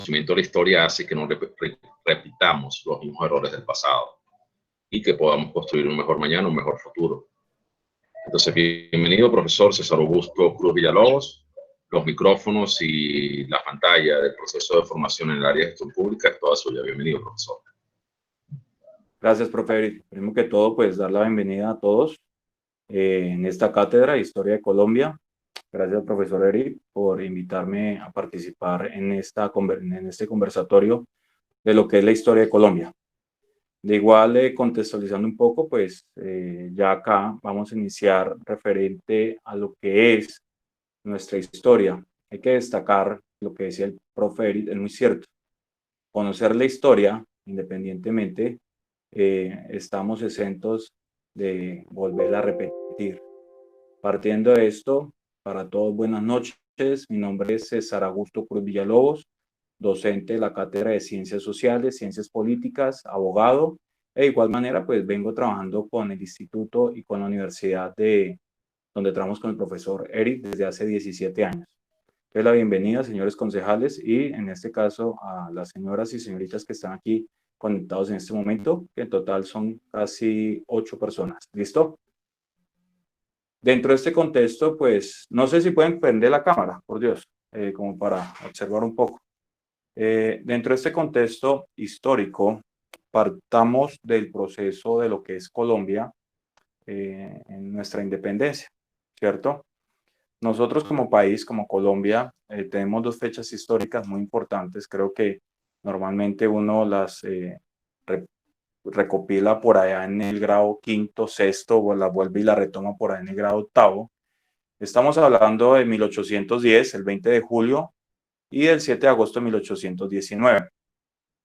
conocimiento de la historia hace que no repitamos los mismos errores del pasado y que podamos construir un mejor mañana, un mejor futuro. Entonces, bienvenido, profesor César Augusto Cruz Villalobos. Los micrófonos y la pantalla del proceso de formación en el área de gestión pública es toda suya. Bienvenido, profesor. Gracias, profe Eric. Primero que todo, pues dar la bienvenida a todos en esta cátedra de Historia de Colombia. Gracias, profesor Eric, por invitarme a participar en este conversatorio de lo que es la historia de Colombia. De igual, contextualizando un poco, pues ya acá vamos a iniciar referente a lo que es nuestra historia. Hay que destacar lo que decía el profe Eric, es muy cierto. Conocer la historia, independientemente, estamos exentos de volver a repetir. Partiendo de esto, para todos buenas noches. Mi nombre es César Augusto Cruz Villalobos, docente de la Cátedra de Ciencias Sociales, Ciencias Políticas, abogado. De igual manera, pues vengo trabajando con el instituto y con la universidad donde trabajamos con el profesor Eric desde hace 17 años. Doy la bienvenida, señores concejales, y en este caso a las señoras y señoritas que están aquí conectados en este momento, que en total son casi 8 personas. ¿Listo? Dentro de este contexto, pues, no sé si pueden prender la cámara, por Dios, como para observar un poco. Dentro de este contexto histórico, partamos del proceso de lo que es Colombia en nuestra independencia, ¿cierto? Nosotros como país, como Colombia, tenemos dos fechas históricas muy importantes. Creo que normalmente uno las recopila por allá en el grado quinto, sexto, o la vuelve y la retoma por allá en el grado octavo. Estamos hablando de 1810, el 20 de julio, y el 7 de agosto de 1819.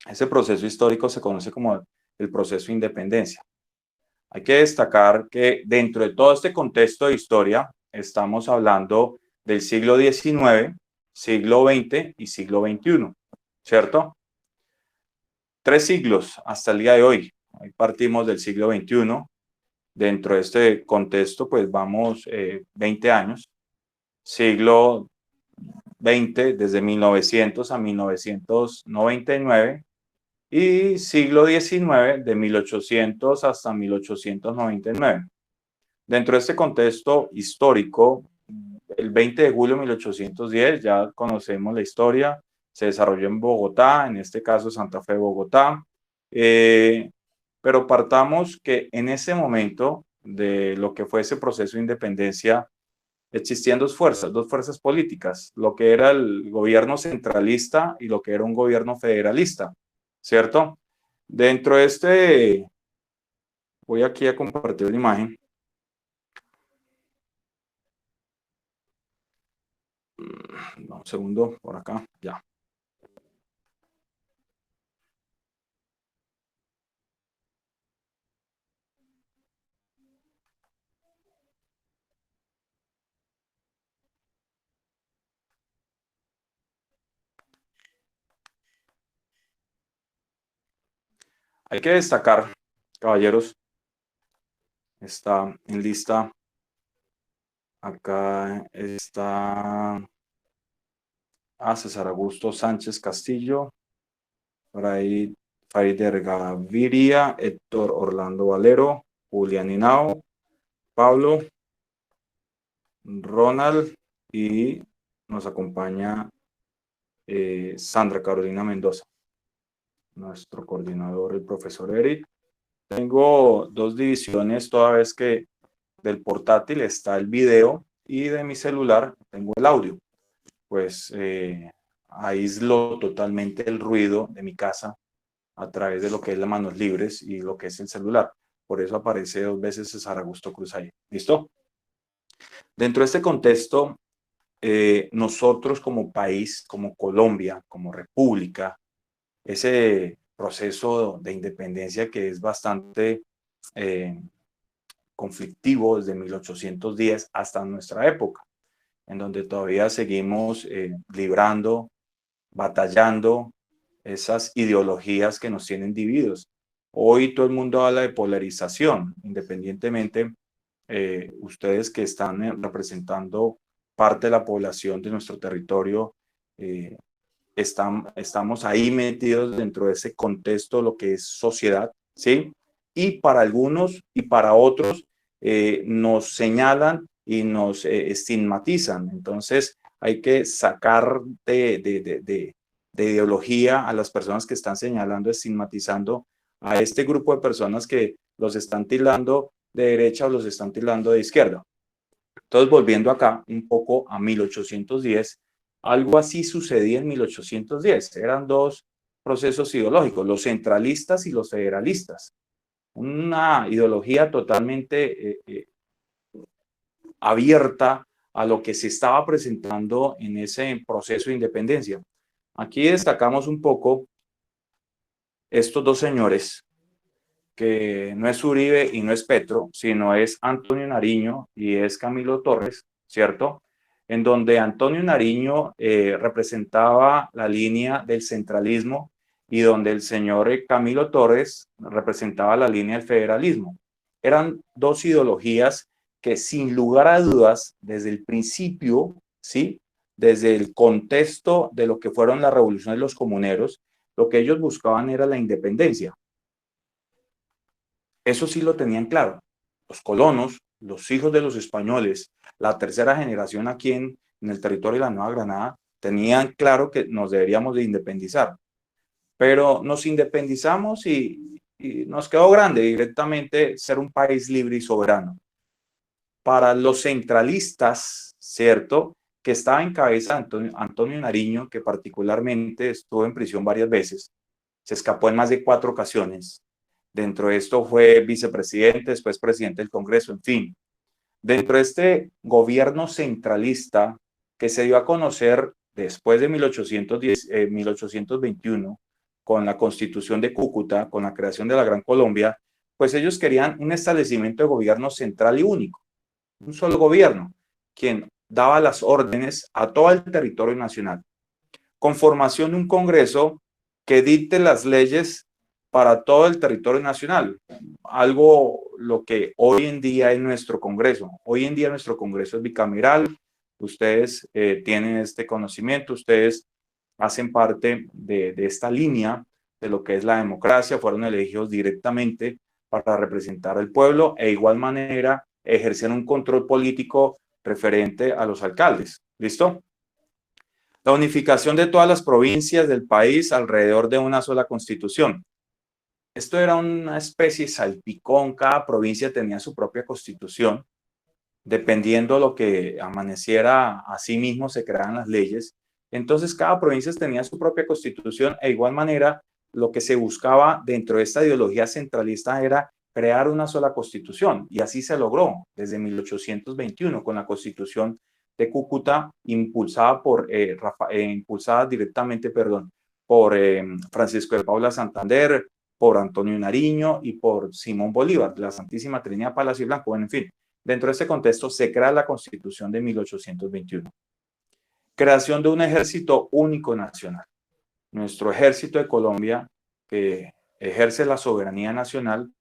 Ese proceso histórico se conoce como el proceso de independencia. Hay que destacar que dentro de todo este contexto de historia, estamos hablando del siglo XIX, siglo XX y siglo XXI, ¿cierto? 3 siglos hasta el día de hoy. Ahí partimos del siglo XXI. Dentro de este contexto, pues vamos 20 años. Siglo XX, desde 1900 a 1999. Y siglo XIX, de 1800 hasta 1899. Dentro de este contexto histórico, el 20 de julio de 1810, ya conocemos la historia, se desarrolló en Bogotá, en este caso Santa Fe, Bogotá. Pero partamos que en ese momento de lo que fue ese proceso de independencia, existían dos fuerzas políticas, lo que era el gobierno centralista y lo que era un gobierno federalista, ¿cierto? Dentro de este, voy aquí a compartir la imagen. Un segundo, por acá, ya. Hay que destacar, caballeros, está en lista, acá está César Augusto Sánchez Castillo, por ahí Farideh Gaviria, Héctor Orlando Valero, Julián Hinao, Pablo, Ronald y nos acompaña Sandra Carolina Mendoza, nuestro coordinador, el profesor Eric. Tengo dos divisiones, toda vez que del portátil está el video y de mi celular tengo el audio. Pues aíslo totalmente el ruido de mi casa a través de lo que es las manos libres y lo que es el celular. Por eso aparece 2 veces César Augusto Cruz ahí. ¿Listo? Dentro de este contexto, nosotros como país, como Colombia, como república, ese proceso de independencia que es bastante conflictivo desde 1810 hasta nuestra época, en donde todavía seguimos librando, batallando esas ideologías que nos tienen divididos. Hoy todo el mundo habla de polarización, independientemente ustedes que están representando parte de la población de nuestro territorio, estamos ahí metidos dentro de ese contexto, lo que es sociedad, ¿sí? Y para algunos y para otros nos señalan y nos estigmatizan. Entonces hay que sacar de ideología a las personas que están señalando, estigmatizando a este grupo de personas que los están tildando de derecha o los están tildando de izquierda. Entonces, volviendo acá un poco a 1810, algo así sucedía en 1810. Eran dos procesos ideológicos, los centralistas y los federalistas. Una ideología totalmente abierta a lo que se estaba presentando en ese proceso de independencia. Aquí destacamos un poco estos dos señores, que no es Uribe y no es Petro, sino es Antonio Nariño y es Camilo Torres, ¿cierto? En donde Antonio Nariño representaba la línea del centralismo y donde el señor Camilo Torres representaba la línea del federalismo. Eran dos ideologías que sin lugar a dudas, desde el principio, ¿sí? Desde el contexto de lo que fueron las revoluciones de los comuneros, lo que ellos buscaban era la independencia. Eso sí lo tenían claro. Los colonos, los hijos de los españoles, la tercera generación aquí en el territorio de la Nueva Granada, tenían claro que nos deberíamos de independizar. Pero nos independizamos y nos quedó grande directamente ser un país libre y soberano. Para los centralistas, ¿cierto?, que estaba en cabeza Antonio Nariño, que particularmente estuvo en prisión varias veces, se escapó en más de 4 ocasiones. Dentro de esto fue vicepresidente, después presidente del Congreso, en fin. Dentro de este gobierno centralista que se dio a conocer después de 1821, con la Constitución de Cúcuta, con la creación de la Gran Colombia, pues ellos querían un establecimiento de gobierno central y único, un solo gobierno, quien daba las órdenes a todo el territorio nacional, con formación de un Congreso que dicte las leyes para todo el territorio nacional, algo lo que hoy en día es nuestro Congreso. Hoy en día nuestro Congreso es bicameral, ustedes tienen este conocimiento, ustedes hacen parte de esta línea de lo que es la democracia, fueron elegidos directamente para representar al pueblo e igual manera ejercer un control político referente a los alcaldes. ¿Listo? La unificación de todas las provincias del país alrededor de una sola constitución. Esto era una especie de salpicón, cada provincia tenía su propia constitución, dependiendo de lo que amaneciera, así mismo se creaban las leyes. Entonces cada provincia tenía su propia constitución e igual manera lo que se buscaba dentro de esta ideología centralista era crear una sola constitución y así se logró desde 1821 con la constitución de Cúcuta impulsada directamente, por Francisco de Paula Santander, por Antonio Nariño y por Simón Bolívar, la Santísima Trinidad, Palacio y Blanco. Bueno, en fin, dentro de este contexto se crea la Constitución de 1821. Creación de un ejército único nacional. Nuestro ejército de Colombia, que ejerce la soberanía nacional,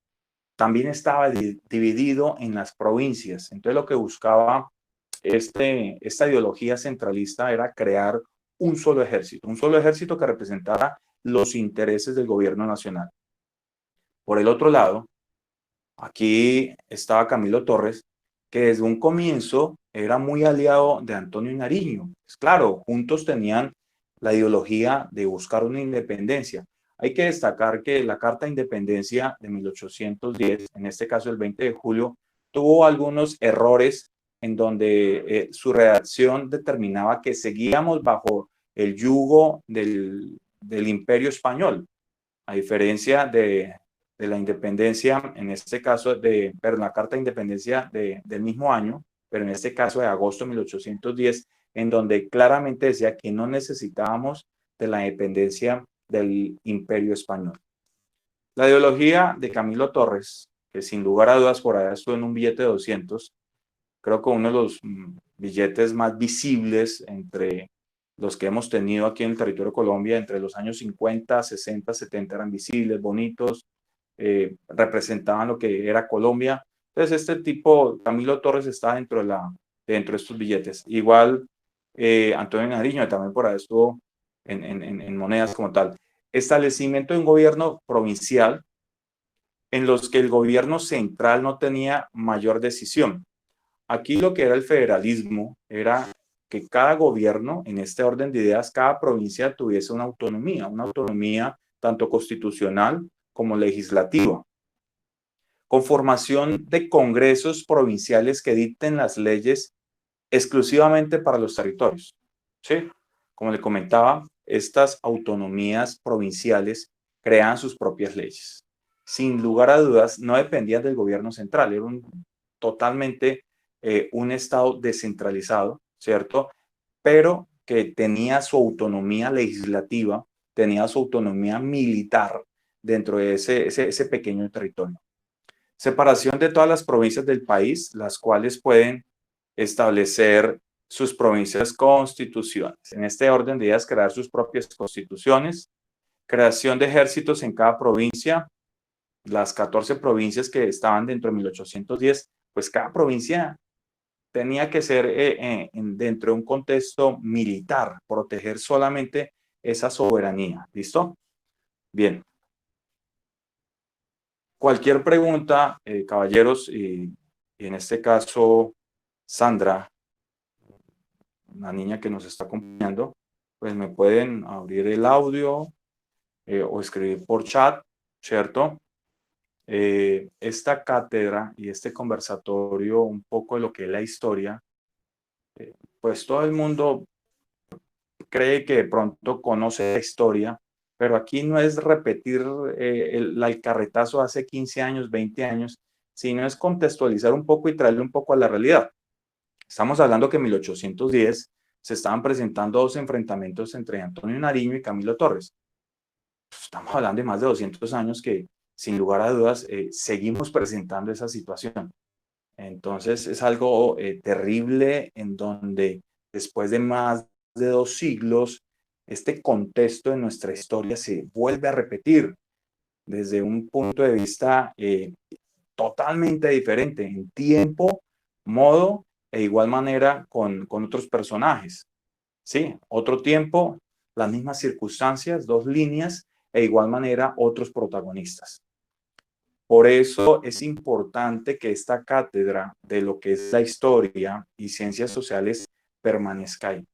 también estaba dividido en las provincias. Entonces lo que buscaba esta ideología centralista era crear un solo ejército que representara los intereses del gobierno nacional. Por el otro lado, aquí estaba Camilo Torres, que desde un comienzo era muy aliado de Antonio Nariño. Pues claro, juntos tenían la ideología de buscar una independencia. Hay que destacar que la Carta de Independencia de 1810, en este caso el 20 de julio, tuvo algunos errores en donde su redacción determinaba que seguíamos bajo el yugo del Imperio Español, a diferencia de la independencia, en este caso pero la Carta de Independencia del mismo año, pero en este caso de agosto de 1810, en donde claramente decía que no necesitábamos de la independencia del Imperio Español. La ideología de Camilo Torres, que sin lugar a dudas por allá estuvo en un billete de 200, creo que uno de los billetes más visibles entre los que hemos tenido aquí en el territorio de Colombia, entre los años 50, 60, 70, eran visibles, bonitos, representaban lo que era Colombia. Entonces este tipo, Camilo Torres, está dentro de estos billetes. Igual Antonio Nariño también por ahí estuvo en monedas como tal. Establecimiento de un gobierno provincial en los que el gobierno central no tenía mayor decisión. Aquí lo que era el federalismo era que cada gobierno, en este orden de ideas, cada provincia tuviese una autonomía tanto constitucional como legislativa, con formación de congresos provinciales que dicten las leyes exclusivamente para los territorios. ¿Sí? Como le comentaba, estas autonomías provinciales crean sus propias leyes. Sin lugar a dudas, no dependían del gobierno central, era totalmente un estado descentralizado, ¿cierto? Pero que tenía su autonomía legislativa, tenía su autonomía militar dentro de ese pequeño territorio. Separación de todas las provincias del país, las cuales pueden establecer sus provincias constituciones. En este orden de ideas, crear sus propias constituciones, creación de ejércitos en cada provincia, las 14 provincias que estaban dentro de 1810, pues cada provincia tenía que ser dentro de un contexto militar, proteger solamente esa soberanía. ¿Listo? Bien. Cualquier pregunta, caballeros, y en este caso, Sandra, una niña que nos está acompañando, pues me pueden abrir el audio o escribir por chat, ¿cierto? Esta cátedra y este conversatorio, un poco de lo que es la historia, pues todo el mundo cree que de pronto conoce la historia, pero aquí no es repetir el carretazo hace 15 años, 20 años, sino es contextualizar un poco y traerle un poco a la realidad. Estamos hablando que en 1810 se estaban presentando dos enfrentamientos entre Antonio Nariño y Camilo Torres. Estamos hablando de más de 200 años que, sin lugar a dudas, seguimos presentando esa situación. Entonces, es algo terrible en donde después de más de 2 siglos, este contexto de nuestra historia se vuelve a repetir desde un punto de vista totalmente diferente en tiempo, modo e igual manera con otros personajes. Sí, otro tiempo, las mismas circunstancias, 2 líneas e igual manera otros protagonistas. Por eso es importante que esta cátedra de lo que es la historia y ciencias sociales permanezca ahí.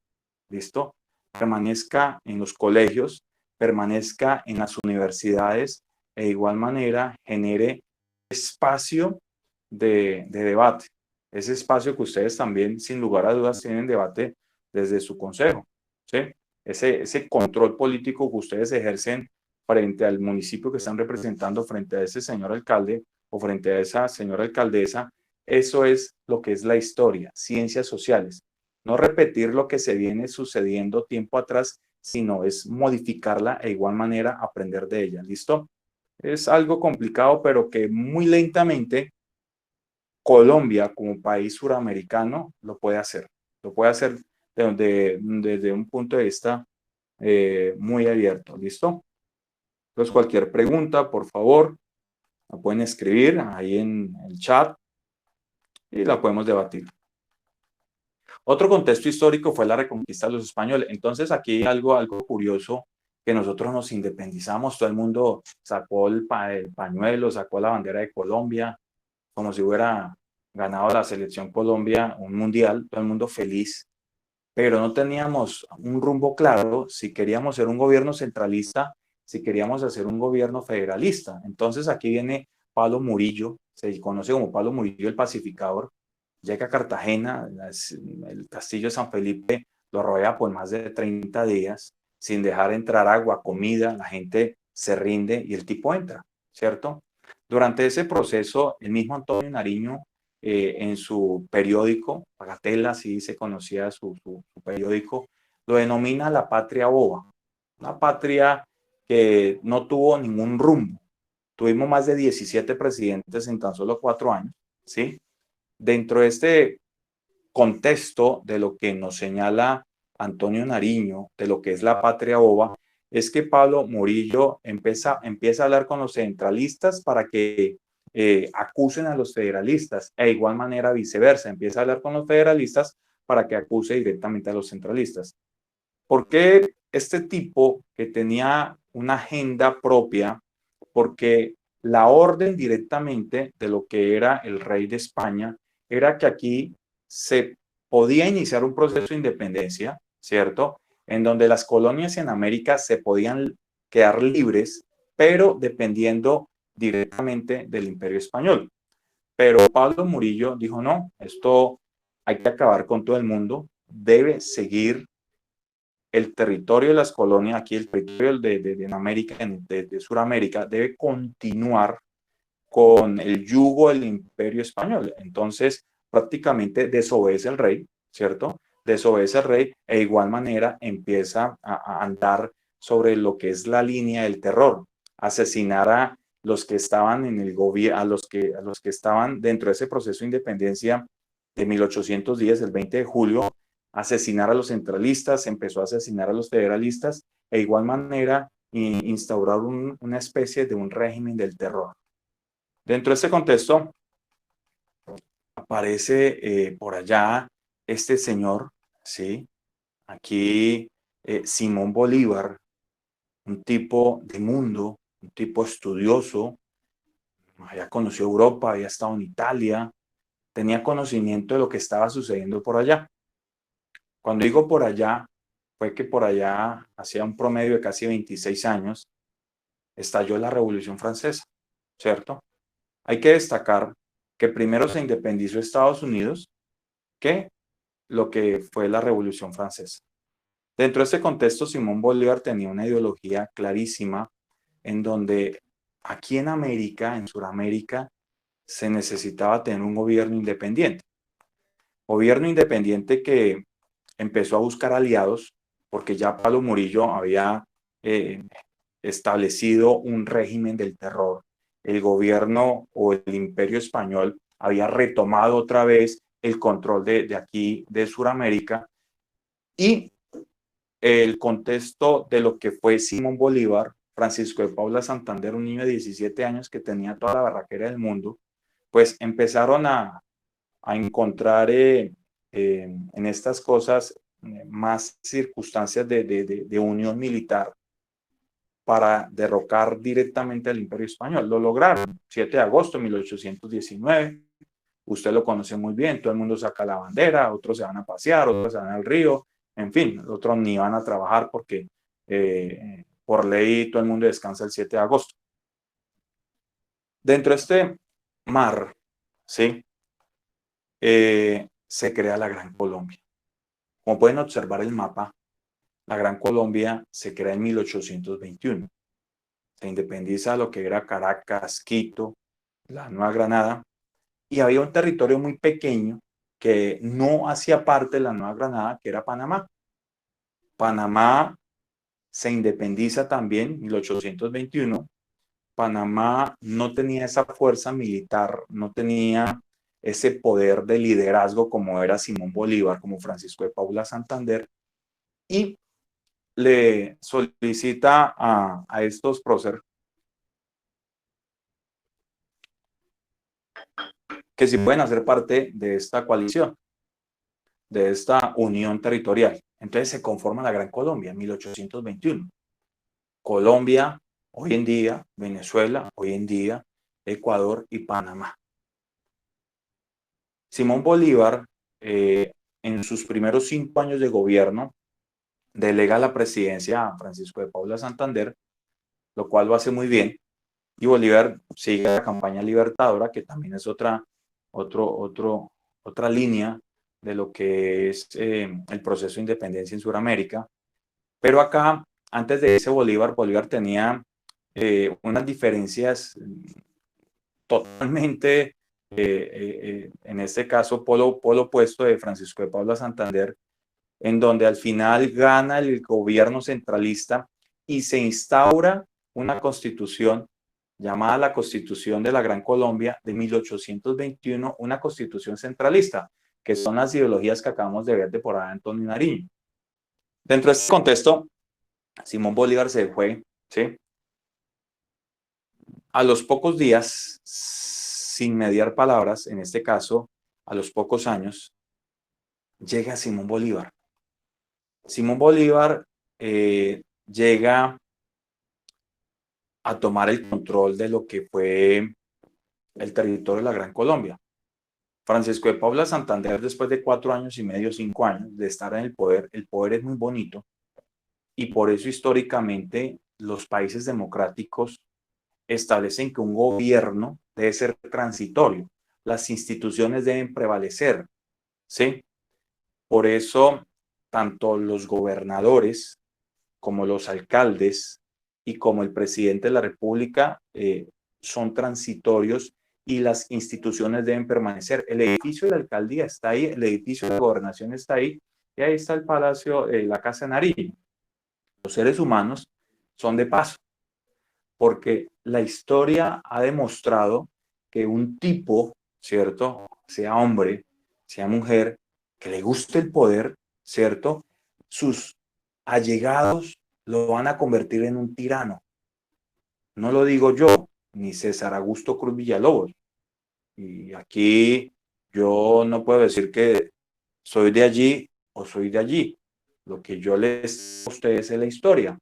¿Listo? Permanezca en los colegios, permanezca en las universidades e igual manera genere espacio de debate. Ese espacio que ustedes también, sin lugar a dudas, tienen debate desde su consejo. ¿Sí? Ese control político que ustedes ejercen frente al municipio que están representando, frente a ese señor alcalde o frente a esa señora alcaldesa, eso es lo que es la historia, ciencias sociales. No repetir lo que se viene sucediendo tiempo atrás, sino es modificarla e igual manera aprender de ella. ¿Listo? Es algo complicado, pero que muy lentamente Colombia como país suramericano lo puede hacer. Lo puede hacer desde un punto de vista muy abierto. ¿Listo? Entonces, cualquier pregunta, por favor, la pueden escribir ahí en el chat y la podemos debatir. Otro contexto histórico fue la reconquista de los españoles. Entonces, aquí hay algo curioso, que nosotros nos independizamos, todo el mundo sacó el pañuelo, sacó la bandera de Colombia, como si hubiera ganado la selección Colombia un mundial, todo el mundo feliz, pero no teníamos un rumbo claro si queríamos ser un gobierno centralista, si queríamos hacer un gobierno federalista. Entonces aquí viene Pablo Murillo, se conoce como Pablo Murillo el Pacificador, llega a Cartagena, el castillo de San Felipe lo rodea por más de 30 días, sin dejar entrar agua, comida, la gente se rinde y el tipo entra, ¿cierto? Durante ese proceso, el mismo Antonio Nariño, en su periódico, Bagatela, así se conocía su periódico, lo denomina la patria boba, una patria que no tuvo ningún rumbo. Tuvimos más de 17 presidentes en tan solo 4 años, ¿sí? Dentro de este contexto de lo que nos señala Antonio Nariño, de lo que es la patria boba, es que Pablo Murillo empieza a hablar con los centralistas para que acusen a los federalistas, e igual manera viceversa, empieza a hablar con los federalistas para que acuse directamente a los centralistas. ¿Por qué este tipo que tenía una agenda propia, porque la orden directamente de lo que era el rey de España era que aquí se podía iniciar un proceso de independencia, ¿cierto? En donde las colonias en América se podían quedar libres, pero dependiendo directamente del Imperio Español. Pero Pablo Murillo dijo, no, esto hay que acabar con todo el mundo, debe seguir el territorio de las colonias, aquí el territorio de América, de Sudamérica, debe continuar con el yugo del Imperio Español. Entonces, prácticamente desobedece el rey, ¿cierto? Desobedece el rey e igual manera empieza a andar sobre lo que es la línea del terror, asesinar a los que estaban en el gobierno, a los que estaban dentro de ese proceso de independencia de 1810, el 20 de julio, asesinar a los centralistas, empezó a asesinar a los federalistas e igual manera instaurar una especie de un régimen del terror. Dentro de este contexto aparece por allá este señor, ¿sí? Aquí Simón Bolívar, un tipo de mundo, un tipo estudioso, había conocido Europa, había estado en Italia, tenía conocimiento de lo que estaba sucediendo por allá. Cuando digo por allá, fue que por allá, hacía un promedio de casi 26 años, estalló la Revolución Francesa, ¿cierto? Hay que destacar que primero se independizó Estados Unidos que lo que fue la Revolución Francesa. Dentro de este contexto, Simón Bolívar tenía una ideología clarísima en donde aquí en América, en Sudamérica, se necesitaba tener un gobierno independiente. Gobierno independiente que empezó a buscar aliados, porque ya Pablo Murillo había eh, establecido un régimen del terror. El gobierno o el imperio español había retomado otra vez el control de aquí, de Sudamérica, y el contexto de lo que fue Simón Bolívar, Francisco de Paula Santander, un niño de 17 años que tenía toda la barraquera del mundo, pues empezaron a encontrar en estas cosas más circunstancias de unión militar para derrocar directamente al Imperio Español. Lo lograron, 7 de agosto de 1819. Usted lo conoce muy bien, todo el mundo saca la bandera, otros se van a pasear, otros se van al río, en fin, otros ni van a trabajar porque por ley todo el mundo descansa el 7 de agosto. Dentro de este mar, ¿sí? Se crea la Gran Colombia. Como pueden observar el mapa, la Gran Colombia se crea en 1821. Se independiza lo que era Caracas, Quito, la Nueva Granada, y había un territorio muy pequeño que no hacía parte de la Nueva Granada, que era Panamá. Panamá se independiza también en 1821. Panamá no tenía esa fuerza militar, no tenía ese poder de liderazgo como era Simón Bolívar, como Francisco de Paula Santander, y le solicita a estos próceres que si pueden hacer parte de esta coalición, de esta unión territorial. Entonces se conforma la Gran Colombia en 1821. Colombia, hoy en día, Venezuela, hoy en día, Ecuador y Panamá. Simón Bolívar, en sus primeros 5 años de gobierno, delega la presidencia a Francisco de Paula Santander, lo cual lo hace muy bien, y Bolívar sigue la campaña libertadora, que también es otra línea de lo que es el proceso de independencia en Sudamérica. Pero acá, antes de ese Bolívar tenía unas diferencias totalmente, en este caso, polo opuesto de Francisco de Paula Santander, en donde al final gana el gobierno centralista y se instaura una constitución llamada la Constitución de la Gran Colombia de 1821, una constitución centralista, que son las ideologías que acabamos de ver de por ahí Antonio Nariño. Dentro de este contexto, Simón Bolívar se fue, ¿sí? A los pocos días, sin mediar palabras, en este caso, a los pocos años, llega Simón Bolívar. Simón Bolívar llega a tomar el control de lo que fue el territorio de la Gran Colombia. Francisco de Paula Santander, después de 4 años y medio, 5 años de estar en el poder es muy bonito, y por eso históricamente los países democráticos establecen que un gobierno debe ser transitorio, las instituciones deben prevalecer, ¿sí? Por eso, tanto los gobernadores como los alcaldes y como el presidente de la República son transitorios y las instituciones deben permanecer. El edificio de la alcaldía está ahí, el edificio de la gobernación está ahí, y ahí está el palacio, la Casa de Nariño. Los seres humanos son de paso, porque la historia ha demostrado que un tipo, ¿cierto? Sea hombre, sea mujer, que le guste el poder, ¿cierto? Sus allegados lo van a convertir en un tirano. No lo digo yo, ni César Augusto Cruz Villalobos. Y aquí yo no puedo decir que soy de allí o soy de allí. Lo que yo les digo a ustedes es la historia.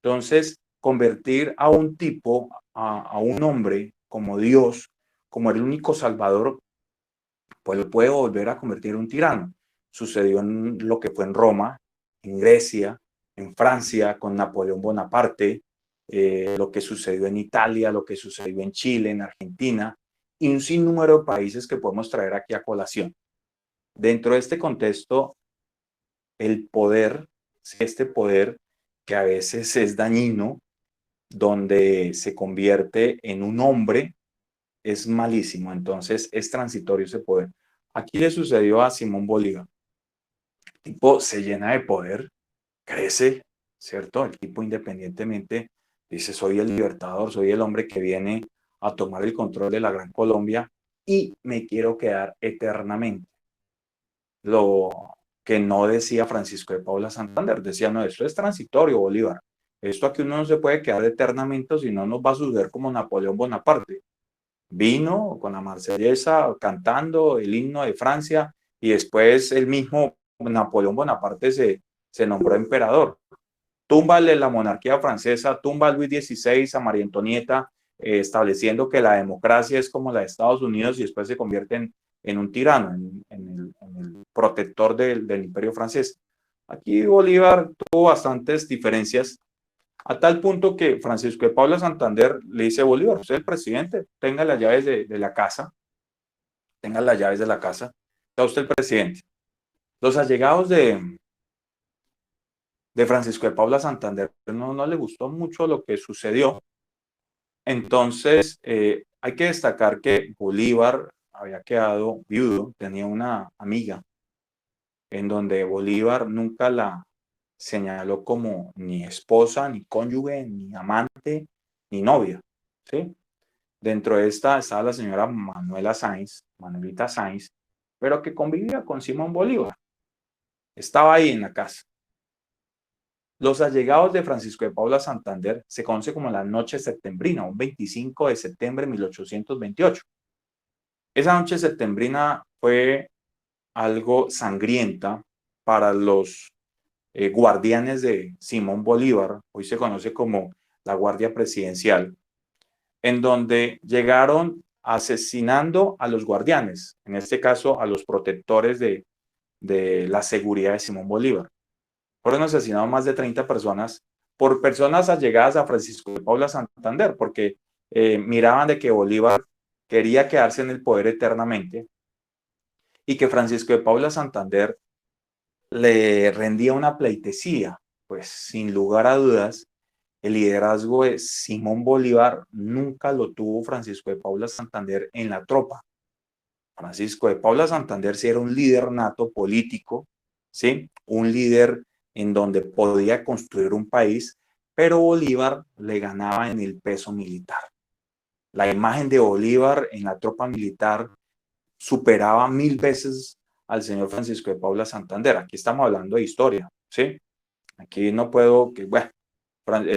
Entonces, convertir a un tipo, a un hombre como Dios, como el único salvador, pues lo puede volver a convertir en un tirano. Sucedió en lo que fue en Roma, en Grecia, en Francia, con Napoleón Bonaparte, lo que sucedió en Italia, lo que sucedió en Chile, en Argentina, y un sinnúmero de países que podemos traer aquí a colación. Dentro de este contexto, el poder, este poder que a veces es dañino, donde se convierte en un hombre, es malísimo. Entonces es transitorio ese poder. Aquí le sucedió a Simón Bolívar. El tipo se llena de poder, crece, ¿cierto? El tipo independientemente dice, soy el libertador, soy el hombre que viene a tomar el control de la Gran Colombia y me quiero quedar eternamente. Lo que no decía Francisco de Paula Santander, decía, no, esto es transitorio, Bolívar. Esto aquí uno no se puede quedar eternamente, si no nos va a suceder como Napoleón Bonaparte. Vino con la Marsellesa cantando el himno de Francia y después el mismo Napoleón Bonaparte se nombró emperador. Túmbale la monarquía francesa, tumba a Luis XVI, a María Antonieta, estableciendo que la democracia es como la de Estados Unidos y después se convierte en un tirano, en el protector del imperio francés. Aquí Bolívar tuvo bastantes diferencias, a tal punto que Francisco de Paula Santander le dice, Bolívar, usted es el presidente, tenga las llaves de la casa, tenga las llaves de la casa, está usted el presidente. Los allegados de Francisco de Paula Santander no le gustó mucho lo que sucedió. Entonces, hay que destacar que Bolívar había quedado viudo, tenía una amiga en donde Bolívar nunca la señaló como ni esposa, ni cónyuge, ni amante, ni novia, ¿sí? Dentro de esta estaba la señora Manuelita Sáenz, pero que convivía con Simón Bolívar. Estaba ahí en la casa. Los allegados de Francisco de Paula Santander se conoce como la Noche Septembrina, un 25 de septiembre de 1828. Esa noche septembrina fue algo sangrienta para los guardianes de Simón Bolívar, hoy se conoce como la Guardia Presidencial, en donde llegaron asesinando a los guardianes, en este caso a los protectores de la seguridad de Simón Bolívar. Fueron asesinados más de 30 personas por personas allegadas a Francisco de Paula Santander, porque miraban de que Bolívar quería quedarse en el poder eternamente y que Francisco de Paula Santander le rendía una pleitesía. Pues sin lugar a dudas, el liderazgo de Simón Bolívar nunca lo tuvo Francisco de Paula Santander en la tropa. Francisco de Paula Santander sí era un líder nato político, ¿sí? Un líder en donde podía construir un país, pero Bolívar le ganaba en el peso militar. La imagen de Bolívar en la tropa militar superaba 1000 veces al señor Francisco de Paula Santander. Aquí estamos hablando de historia, ¿sí? Aquí no puedo, que bueno,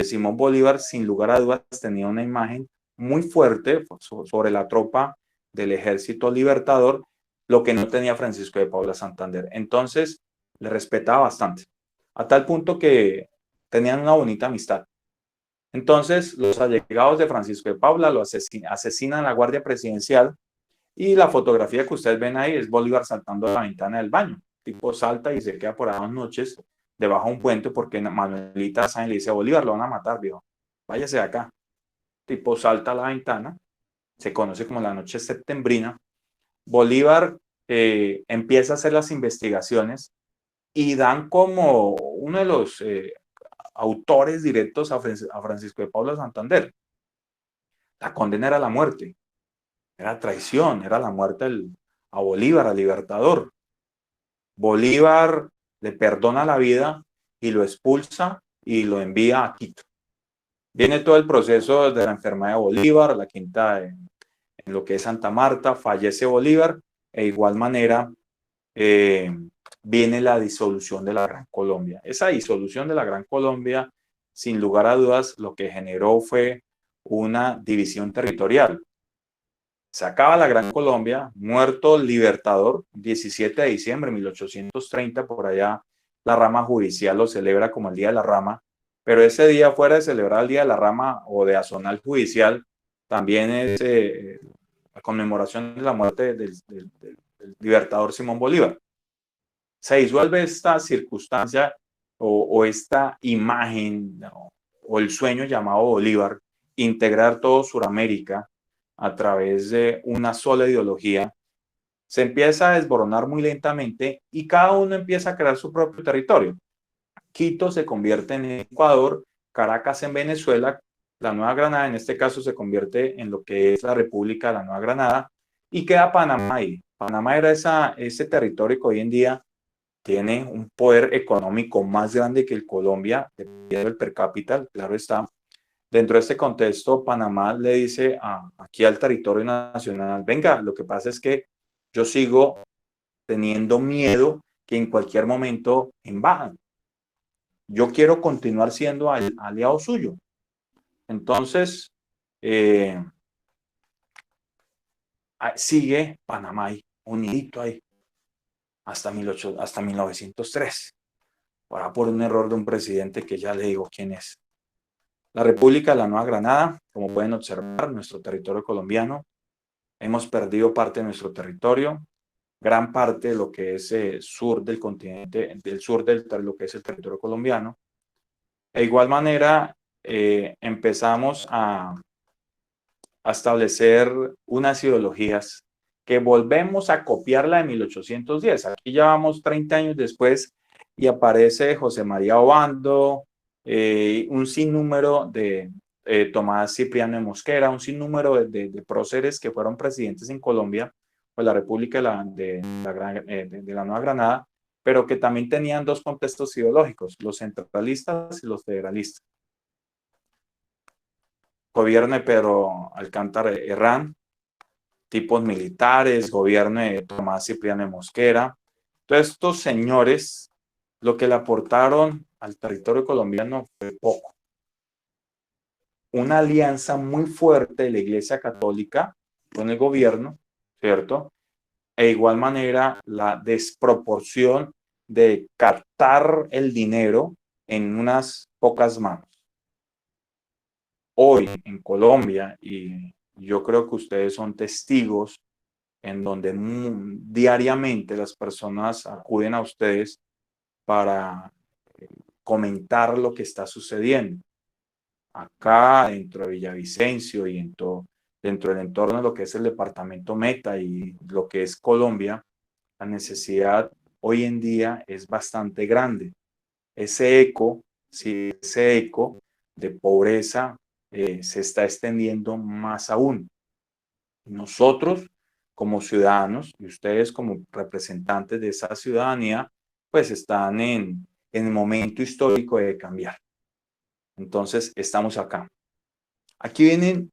Simón Bolívar sin lugar a dudas tenía una imagen muy fuerte sobre la tropa del Ejército Libertador, lo que no tenía Francisco de Paula Santander. Entonces, le respetaba bastante, a tal punto que tenían una bonita amistad. Entonces, los allegados de Francisco de Paula lo asesinan a la Guardia Presidencial y la fotografía que ustedes ven ahí es Bolívar saltando a la ventana del baño. Tipo salta y se queda por ahí 2 noches debajo de un puente porque Manuelita Sáenz le dice a Bolívar, lo van a matar, viejo, váyase de acá. Tipo salta a la ventana, se conoce como la noche septembrina. Bolívar empieza a hacer las investigaciones y dan como uno de los autores directos a Francisco de Paula Santander. La condena era la muerte, era traición, era la muerte a Bolívar, al libertador. Bolívar le perdona la vida y lo expulsa y lo envía a Quito. Viene todo el proceso de la enfermedad de Bolívar, la quinta en lo que es Santa Marta, fallece Bolívar, e igual manera viene la disolución de la Gran Colombia. Esa disolución de la Gran Colombia, sin lugar a dudas, lo que generó fue una división territorial. Se acaba la Gran Colombia, muerto el Libertador, 17 de diciembre de 1830, por allá la rama judicial lo celebra como el Día de la Rama, pero ese día, fuera de celebrar el Día de la Rama o de azonal judicial, también es la conmemoración de la muerte del Libertador Simón Bolívar. Se disuelve esta circunstancia o esta imagen o el sueño llamado Bolívar, integrar todo Sudamérica a través de una sola ideología, se empieza a desboronar muy lentamente y cada uno empieza a crear su propio territorio. Quito se convierte en Ecuador, Caracas en Venezuela, la Nueva Granada en este caso se convierte en lo que es la República de la Nueva Granada y queda Panamá ahí. Panamá era ese territorio que hoy en día tiene un poder económico más grande que el Colombia, dependiendo del per cápita, claro está. Dentro de este contexto, Panamá le dice aquí al territorio nacional, venga, lo que pasa es que yo sigo teniendo miedo que en cualquier momento invadan. Yo quiero continuar siendo aliado suyo. Entonces, sigue Panamá ahí, unidito ahí, hasta 1903. Ahora por un error de un presidente que ya le digo quién es. La República de la Nueva Granada, como pueden observar, nuestro territorio colombiano, hemos perdido parte de nuestro territorio, gran parte de lo que es sur del continente, del sur de lo que es el territorio colombiano. De igual manera, empezamos a establecer unas ideologías que volvemos a copiarla de 1810. Aquí ya vamos 30 años después y aparece José María Obando, un sinnúmero de Tomás Cipriano de Mosquera, un sinnúmero de próceres que fueron presidentes en Colombia, o la República de la Nueva Granada, pero que también tenían dos contextos ideológicos, los centralistas y los federalistas. Gobierno de Pedro Alcántara Herrán, tipos militares, gobierno de Tomás Cipriano de Mosquera. Todos estos señores, lo que le aportaron al territorio colombiano fue poco. Una alianza muy fuerte de la Iglesia Católica con el gobierno, ¿cierto? E igual manera la desproporción de captar el dinero en unas pocas manos. Hoy en Colombia, y yo creo que ustedes son testigos, en donde diariamente las personas acuden a ustedes para comentar lo que está sucediendo. Acá dentro de Villavicencio y dentro del entorno de lo que es el departamento Meta y lo que es Colombia, la necesidad hoy en día es bastante grande. Ese eco de pobreza se está extendiendo más aún. Nosotros como ciudadanos y ustedes como representantes de esa ciudadanía, pues están en el momento histórico de cambiar. Entonces, estamos acá. Aquí viene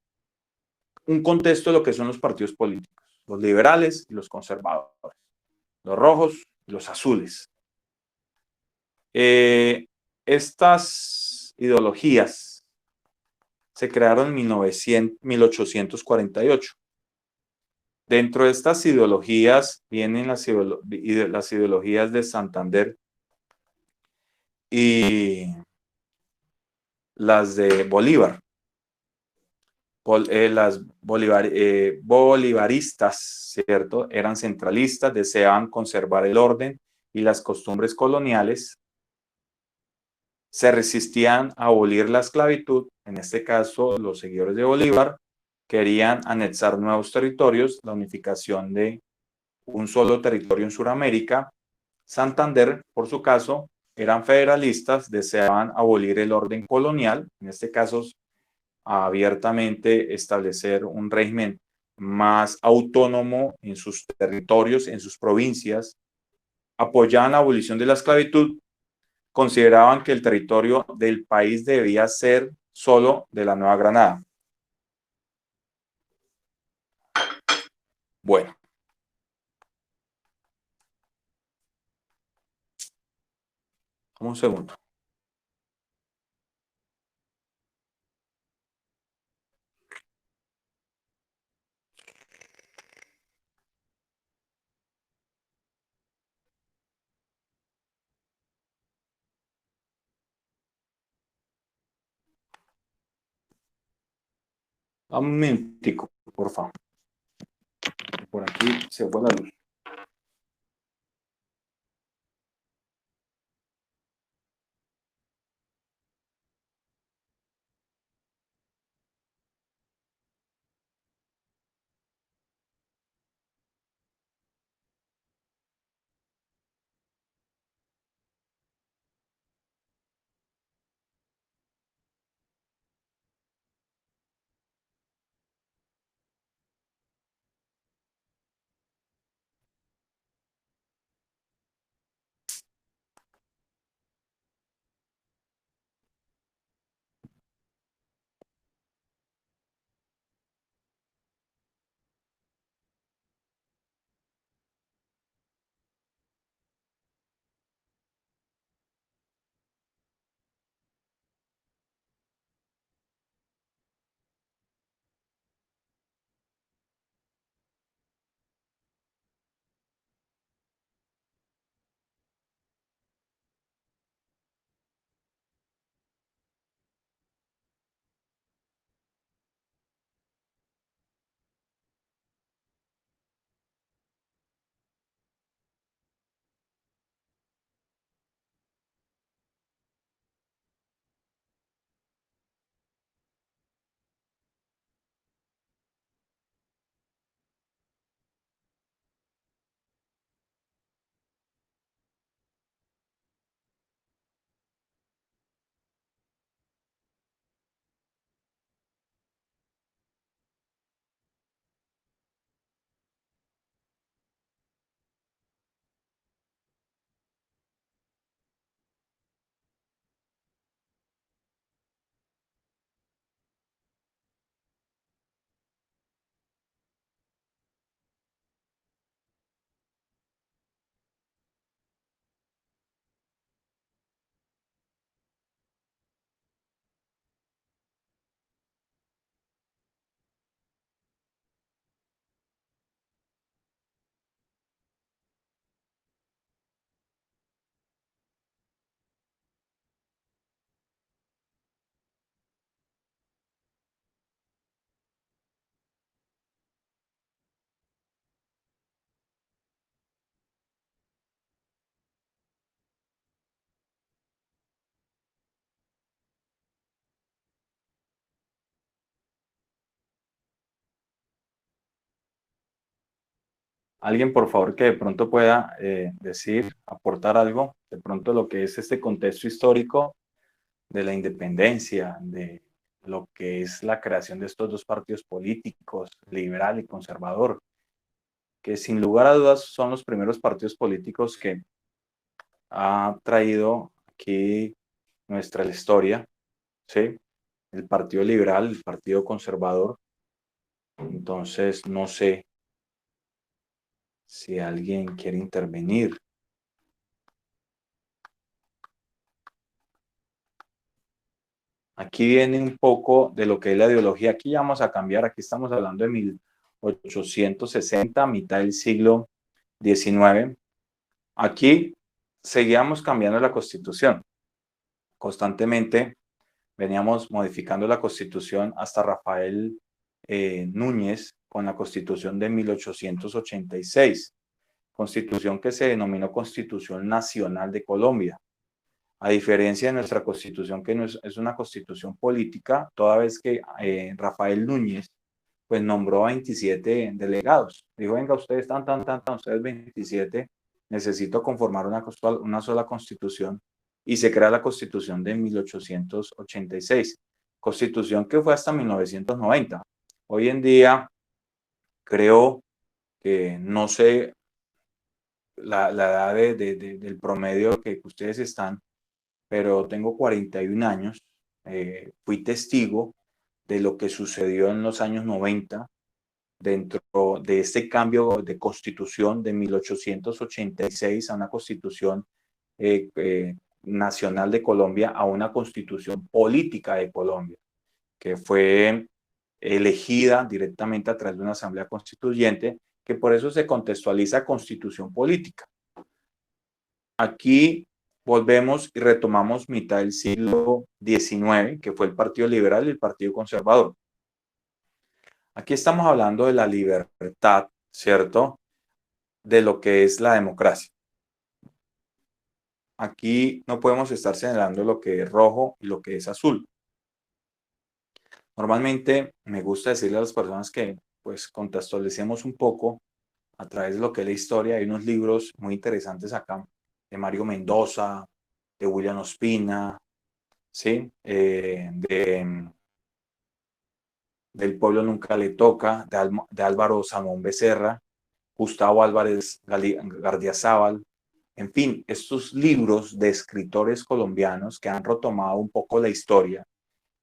un contexto de lo que son los partidos políticos, los liberales y los conservadores, los rojos y los azules. Estas ideologías se crearon en 1848. Dentro de estas ideologías vienen las ideologías de Santander y las de Bolívar. Las bolivaristas, ¿cierto? Eran centralistas, deseaban conservar el orden y las costumbres coloniales, se resistían a abolir la esclavitud. En este caso, los seguidores de Bolívar querían anexar nuevos territorios, la unificación de un solo territorio en Sudamérica. Santander, por su caso, eran federalistas, deseaban abolir el orden colonial, en este caso, abiertamente establecer un régimen más autónomo en sus territorios, en sus provincias, apoyaban la abolición de la esclavitud, consideraban que el territorio del país debía ser solo de la Nueva Granada. Bueno. Un segundo. Un minutico, por favor. Por aquí se fue la luz. Alguien, por favor, que de pronto pueda decir, aportar algo, de pronto lo que es este contexto histórico de la independencia, de lo que es la creación de estos dos partidos políticos, liberal y conservador, que sin lugar a dudas son los primeros partidos políticos que ha traído aquí nuestra historia, ¿sí? El Partido Liberal, el Partido Conservador. Entonces, no sé si alguien quiere intervenir. Aquí viene un poco de lo que es la ideología. Aquí ya vamos a cambiar. Aquí estamos hablando de 1860, mitad del siglo XIX. Aquí seguíamos cambiando la Constitución. Constantemente veníamos modificando la Constitución hasta Rafael Núñez con la Constitución de 1886, Constitución que se denominó Constitución Nacional de Colombia. A diferencia de nuestra Constitución, que no es una Constitución política, toda vez que Rafael Núñez pues nombró a 27 delegados. Dijo, venga, ustedes ustedes 27, necesito conformar una sola constitución, y se crea la Constitución de 1886, constitución que fue hasta 1990. Hoy en día creo que no sé la edad del promedio que ustedes están, pero tengo 41 años, fui testigo de lo que sucedió en los años 90 dentro de este cambio de constitución de 1886 a una constitución nacional de Colombia, a una constitución política de Colombia, que fue elegida directamente a través de una asamblea constituyente, que por eso se contextualiza constitución política. Aquí volvemos y retomamos mitad del siglo XIX, que fue el Partido Liberal y el Partido Conservador. Aquí estamos hablando de la libertad, ¿cierto? De lo que es la democracia. Aquí no podemos estar señalando lo que es rojo y lo que es azul. Normalmente me gusta decirle a las personas que pues contextualicemos un poco a través de lo que es la historia. Hay unos libros muy interesantes acá, de Mario Mendoza, de William Ospina, ¿sí? Del pueblo nunca le toca, de Álvaro Samón Becerra, Gustavo Álvarez Gardiazabal. En fin, estos libros de escritores colombianos que han retomado un poco la historia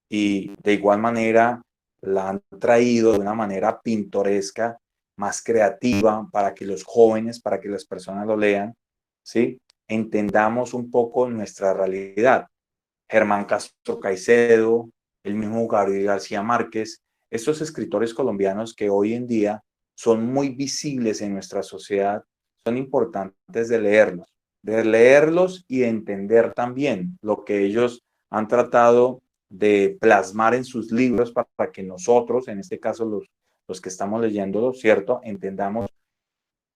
y de igual manera la han traído de una manera pintoresca, más creativa, para que los jóvenes, para que las personas lo lean, ¿sí? Entendamos un poco nuestra realidad. Germán Castro Caicedo, el mismo Gabriel García Márquez, estos escritores colombianos que hoy en día son muy visibles en nuestra sociedad, son importantes de leerlos y de entender también lo que ellos han tratado de plasmar en sus libros para que nosotros, en este caso los que estamos leyéndolo, ¿cierto?, entendamos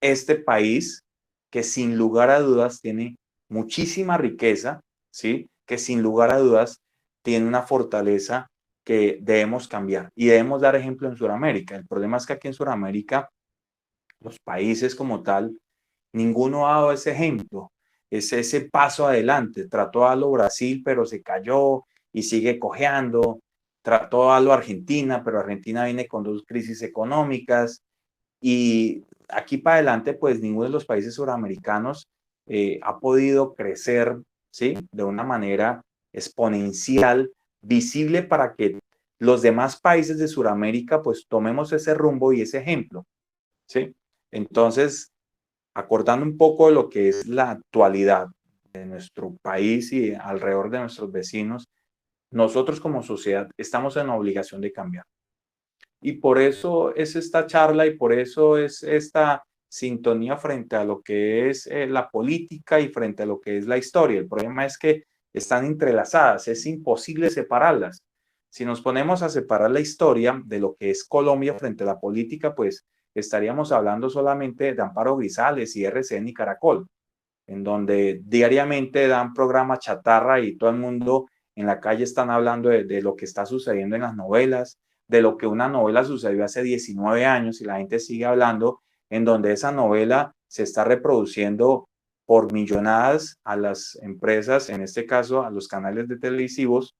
este país que sin lugar a dudas tiene muchísima riqueza, ¿sí? Que sin lugar a dudas tiene una fortaleza que debemos cambiar y debemos dar ejemplo en Sudamérica. El problema es que aquí en Sudamérica, los países como tal, ninguno ha dado ese ejemplo, ese paso adelante. Trató de darlo Brasil, pero se cayó y sigue cojeando. Trató de darlo Argentina, pero Argentina viene con dos crisis económicas. Y aquí para adelante, pues ninguno de los países suramericanos ha podido crecer, ¿sí?, de una manera exponencial, visible, para que los demás países de Sudamérica pues tomemos ese rumbo y ese ejemplo, ¿sí? Entonces, acordando un poco de lo que es la actualidad de nuestro país y alrededor de nuestros vecinos, nosotros como sociedad estamos en la obligación de cambiar. Y por eso es esta charla y por eso es esta sintonía frente a lo que es la política y frente a lo que es la historia. El problema es que están entrelazadas, es imposible separarlas. Si nos ponemos a separar la historia de lo que es Colombia frente a la política, pues estaríamos hablando solamente de Amparo Grisales y RCN y Caracol, en donde diariamente dan programa chatarra y todo el mundo en la calle están hablando de lo que está sucediendo en las novelas, de lo que una novela sucedió hace 19 años y la gente sigue hablando, en donde esa novela se está reproduciendo por millonadas a las empresas, en este caso a los canales de televisivos,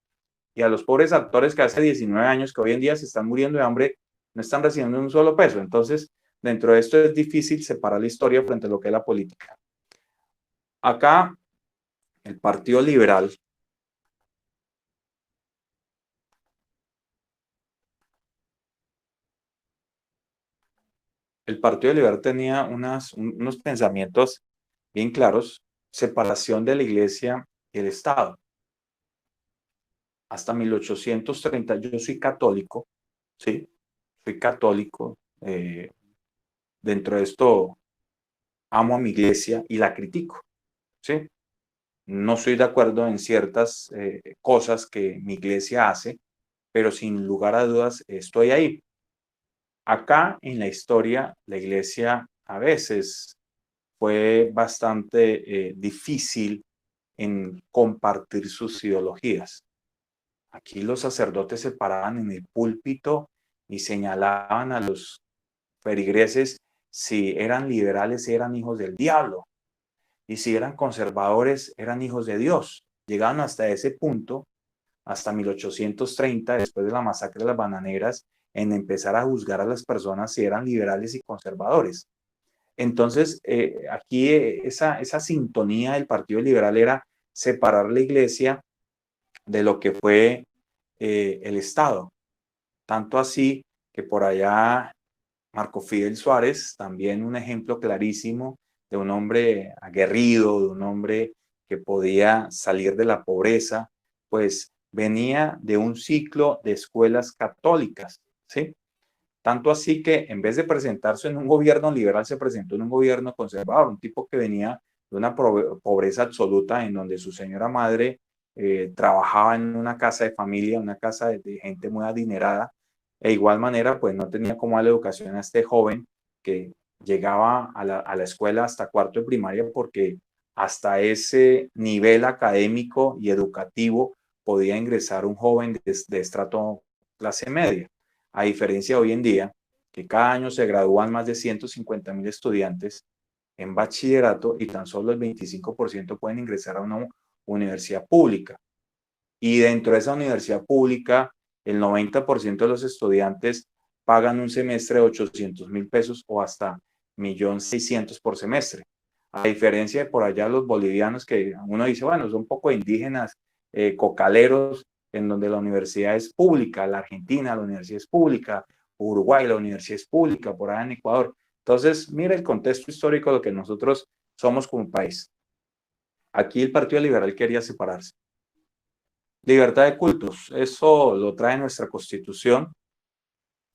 y a los pobres actores que hace 19 años, que hoy en día se están muriendo de hambre, no están recibiendo un solo peso. Entonces, dentro de esto es difícil separar la historia frente a lo que es la política. Acá, el Partido Liberal tenía unos pensamientos bien claros: separación de la iglesia y el Estado. Hasta 1830, yo soy católico, ¿sí? Soy católico. Dentro de esto, amo a mi iglesia y la critico, ¿sí? no estoy de acuerdo en ciertas cosas que mi iglesia hace, pero sin lugar a dudas estoy ahí. Acá en la historia, la iglesia a veces fue bastante difícil en compartir sus ideologías. Aquí los sacerdotes se paraban en el púlpito y señalaban a los feligreses si eran liberales, eran hijos del diablo, y si eran conservadores, eran hijos de Dios. Llegaban hasta ese punto, hasta 1830, después de la masacre de las bananeras, en empezar a juzgar a las personas si eran liberales y conservadores. Entonces, aquí esa sintonía del Partido Liberal era separar la iglesia de lo que fue el Estado. Tanto así que por allá Marco Fidel Suárez, también un ejemplo clarísimo de un hombre aguerrido, de un hombre que podía salir de la pobreza, pues venía de un ciclo de escuelas católicas, ¿sí? Tanto así que en vez de presentarse en un gobierno liberal, se presentó en un gobierno conservador, un tipo que venía de una pobreza absoluta en donde su señora madre trabajaba en una casa de familia, una casa de gente muy adinerada, e igual manera pues no tenía como la educación a este joven que llegaba a la escuela hasta cuarto de primaria porque hasta ese nivel académico y educativo podía ingresar un joven de estrato clase media. A diferencia de hoy en día, que cada año se gradúan más de 150.000 estudiantes en bachillerato y tan solo el 25% pueden ingresar a una universidad pública. Y dentro de esa universidad pública, el 90% de los estudiantes pagan un semestre de 800.000 pesos o hasta 1.600.000 por semestre. A diferencia de por allá los bolivianos que uno dice, bueno, son un poco indígenas, cocaleros, en donde la universidad es pública, la Argentina, la universidad es pública, Uruguay, la universidad es pública, por allá en Ecuador. Entonces, mira el contexto histórico de lo que nosotros somos como país. Aquí el Partido Liberal quería separarse. Libertad de cultos, eso lo trae nuestra Constitución.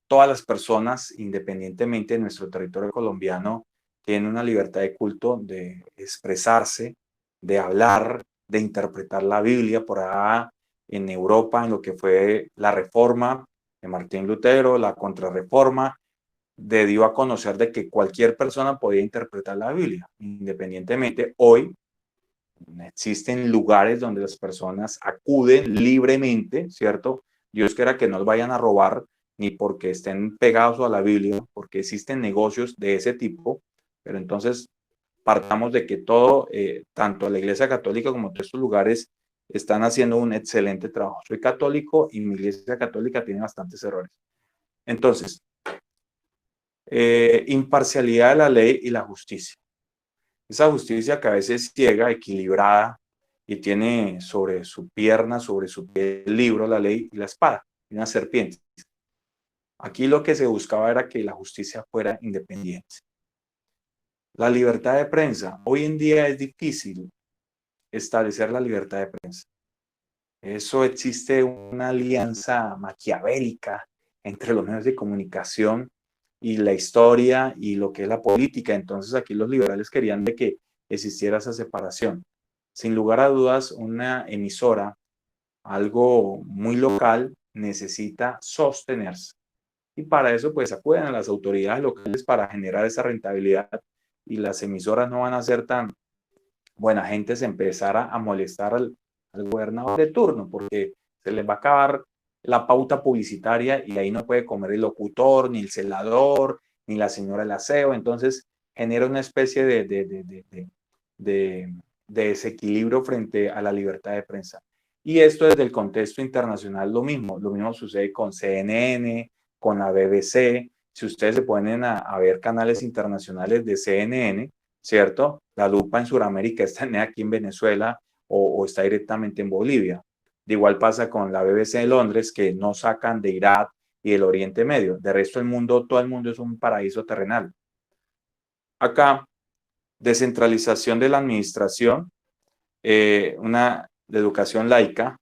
Todas las personas, independientemente de nuestro territorio colombiano, tienen una libertad de culto, de expresarse, de hablar, de interpretar la Biblia. Por allá en Europa, en lo que fue la Reforma de Martín Lutero, la Contrarreforma, dio a conocer de que cualquier persona podía interpretar la Biblia, independientemente. Hoy existen lugares donde las personas acuden libremente, ¿cierto? Dios quiera que no los vayan a robar ni porque estén pegados a la Biblia, porque existen negocios de ese tipo, pero entonces partamos de que todo, tanto la Iglesia Católica como todos estos lugares están haciendo un excelente trabajo. Soy católico y mi Iglesia Católica tiene bastantes errores. Entonces, imparcialidad de la ley y la justicia. Esa justicia que a veces es ciega, equilibrada y tiene sobre su pierna, sobre su pie el libro, la ley y la espada, y una serpiente. Aquí lo que se buscaba era que la justicia fuera independiente. La libertad de prensa. Hoy en día es difícil establecer la libertad de prensa. Eso existe una alianza maquiavélica entre los medios de comunicación y la historia y lo que es la política. Entonces aquí los liberales querían de que existiera esa separación. Sin lugar a dudas, una emisora, algo muy local, necesita sostenerse. Y para eso, pues acuden a las autoridades locales para generar esa rentabilidad. Y las emisoras no van a ser tan buena gente, se empezara a molestar al gobernador de turno, porque se les va a acabar la pauta publicitaria y ahí no puede comer el locutor, ni el celador, ni la señora del aseo. Entonces genera una especie de desequilibrio frente a la libertad de prensa. Y esto desde el contexto internacional lo mismo sucede con CNN, con la BBC. Si ustedes se ponen a ver canales internacionales de CNN, ¿cierto? La lupa en Sudamérica está aquí en Venezuela o está directamente en Bolivia. De igual pasa con la BBC de Londres, que no sacan de Irak y del Oriente Medio. De resto del mundo, todo el mundo es un paraíso terrenal. Acá, descentralización de la administración, una de educación laica,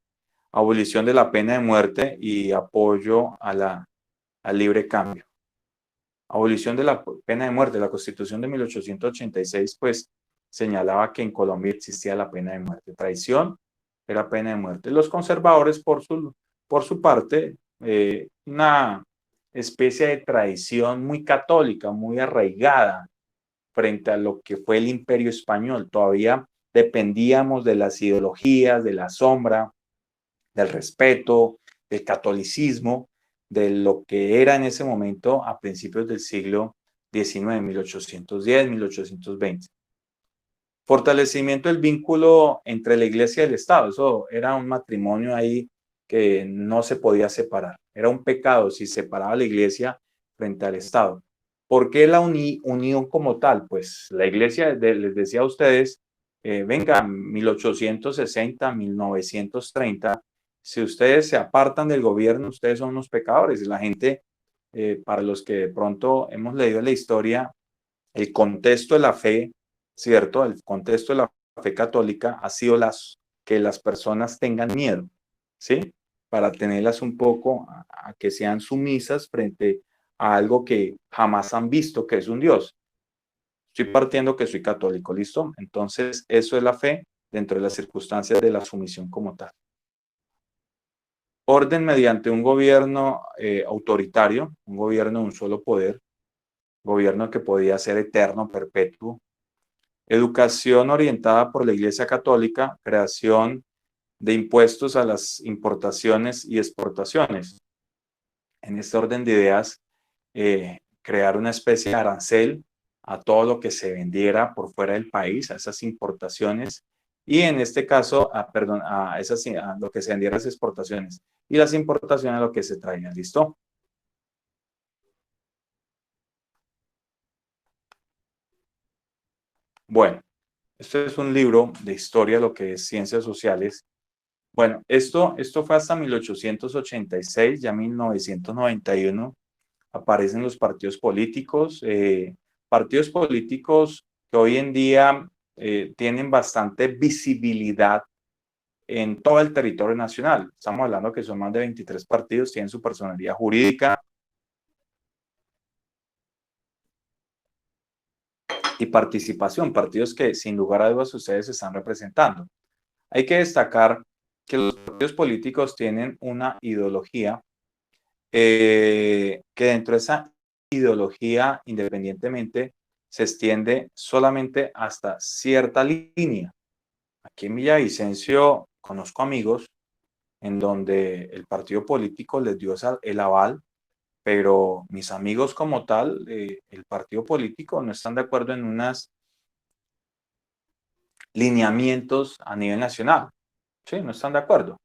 abolición de la pena de muerte y apoyo al libre cambio. Abolición de la pena de muerte. La Constitución de 1886, pues, señalaba que en Colombia existía la pena de muerte. Traición era pena de muerte. Los conservadores, por su parte, una especie de tradición muy católica, muy arraigada frente a lo que fue el Imperio Español. Todavía dependíamos de las ideologías, de la sombra, del respeto, del catolicismo, de lo que era en ese momento a principios del siglo XIX, 1810, 1820. Fortalecimiento del vínculo entre la iglesia y el Estado. Eso era un matrimonio ahí que no se podía separar. Era un pecado si separaba la iglesia frente al Estado. ¿Por qué la unión como tal? Pues la iglesia, les decía a ustedes, venga, 1860, 1930, si ustedes se apartan del gobierno, ustedes son unos pecadores. Y la gente, para los que de pronto hemos leído la historia, el contexto de la fe, ¿cierto? El contexto de la fe católica ha sido que las personas tengan miedo, ¿sí? Para tenerlas un poco a que sean sumisas frente a algo que jamás han visto, que es un Dios. Estoy partiendo que soy católico, ¿listo? Entonces, eso es la fe dentro de las circunstancias de la sumisión como tal. Orden mediante un gobierno autoritario, un gobierno de un solo poder, gobierno que podía ser eterno, perpetuo. Educación orientada por la Iglesia Católica, creación de impuestos a las importaciones y exportaciones. En este orden de ideas, crear una especie de arancel a todo lo que se vendiera por fuera del país, a esas importaciones, y en este caso, a lo que se vendiera las exportaciones, y las importaciones a lo que se traía. ¿Listo? Bueno, esto es un libro de historia, lo que es ciencias sociales. Bueno, esto fue hasta 1886, ya 1991 aparecen los partidos políticos que hoy en día tienen bastante visibilidad en todo el territorio nacional. Estamos hablando que son más de 23 partidos, tienen su personalidad jurídica y participación, partidos que sin lugar a dudas ustedes están representando. Hay que destacar que los partidos políticos tienen una ideología que dentro de esa ideología, independientemente, se extiende solamente hasta cierta línea. Aquí en Villavicencio conozco amigos en donde el partido político les dio el aval, pero mis amigos como tal, el partido político no están de acuerdo en unos lineamientos a nivel nacional. Sí, no están de acuerdo.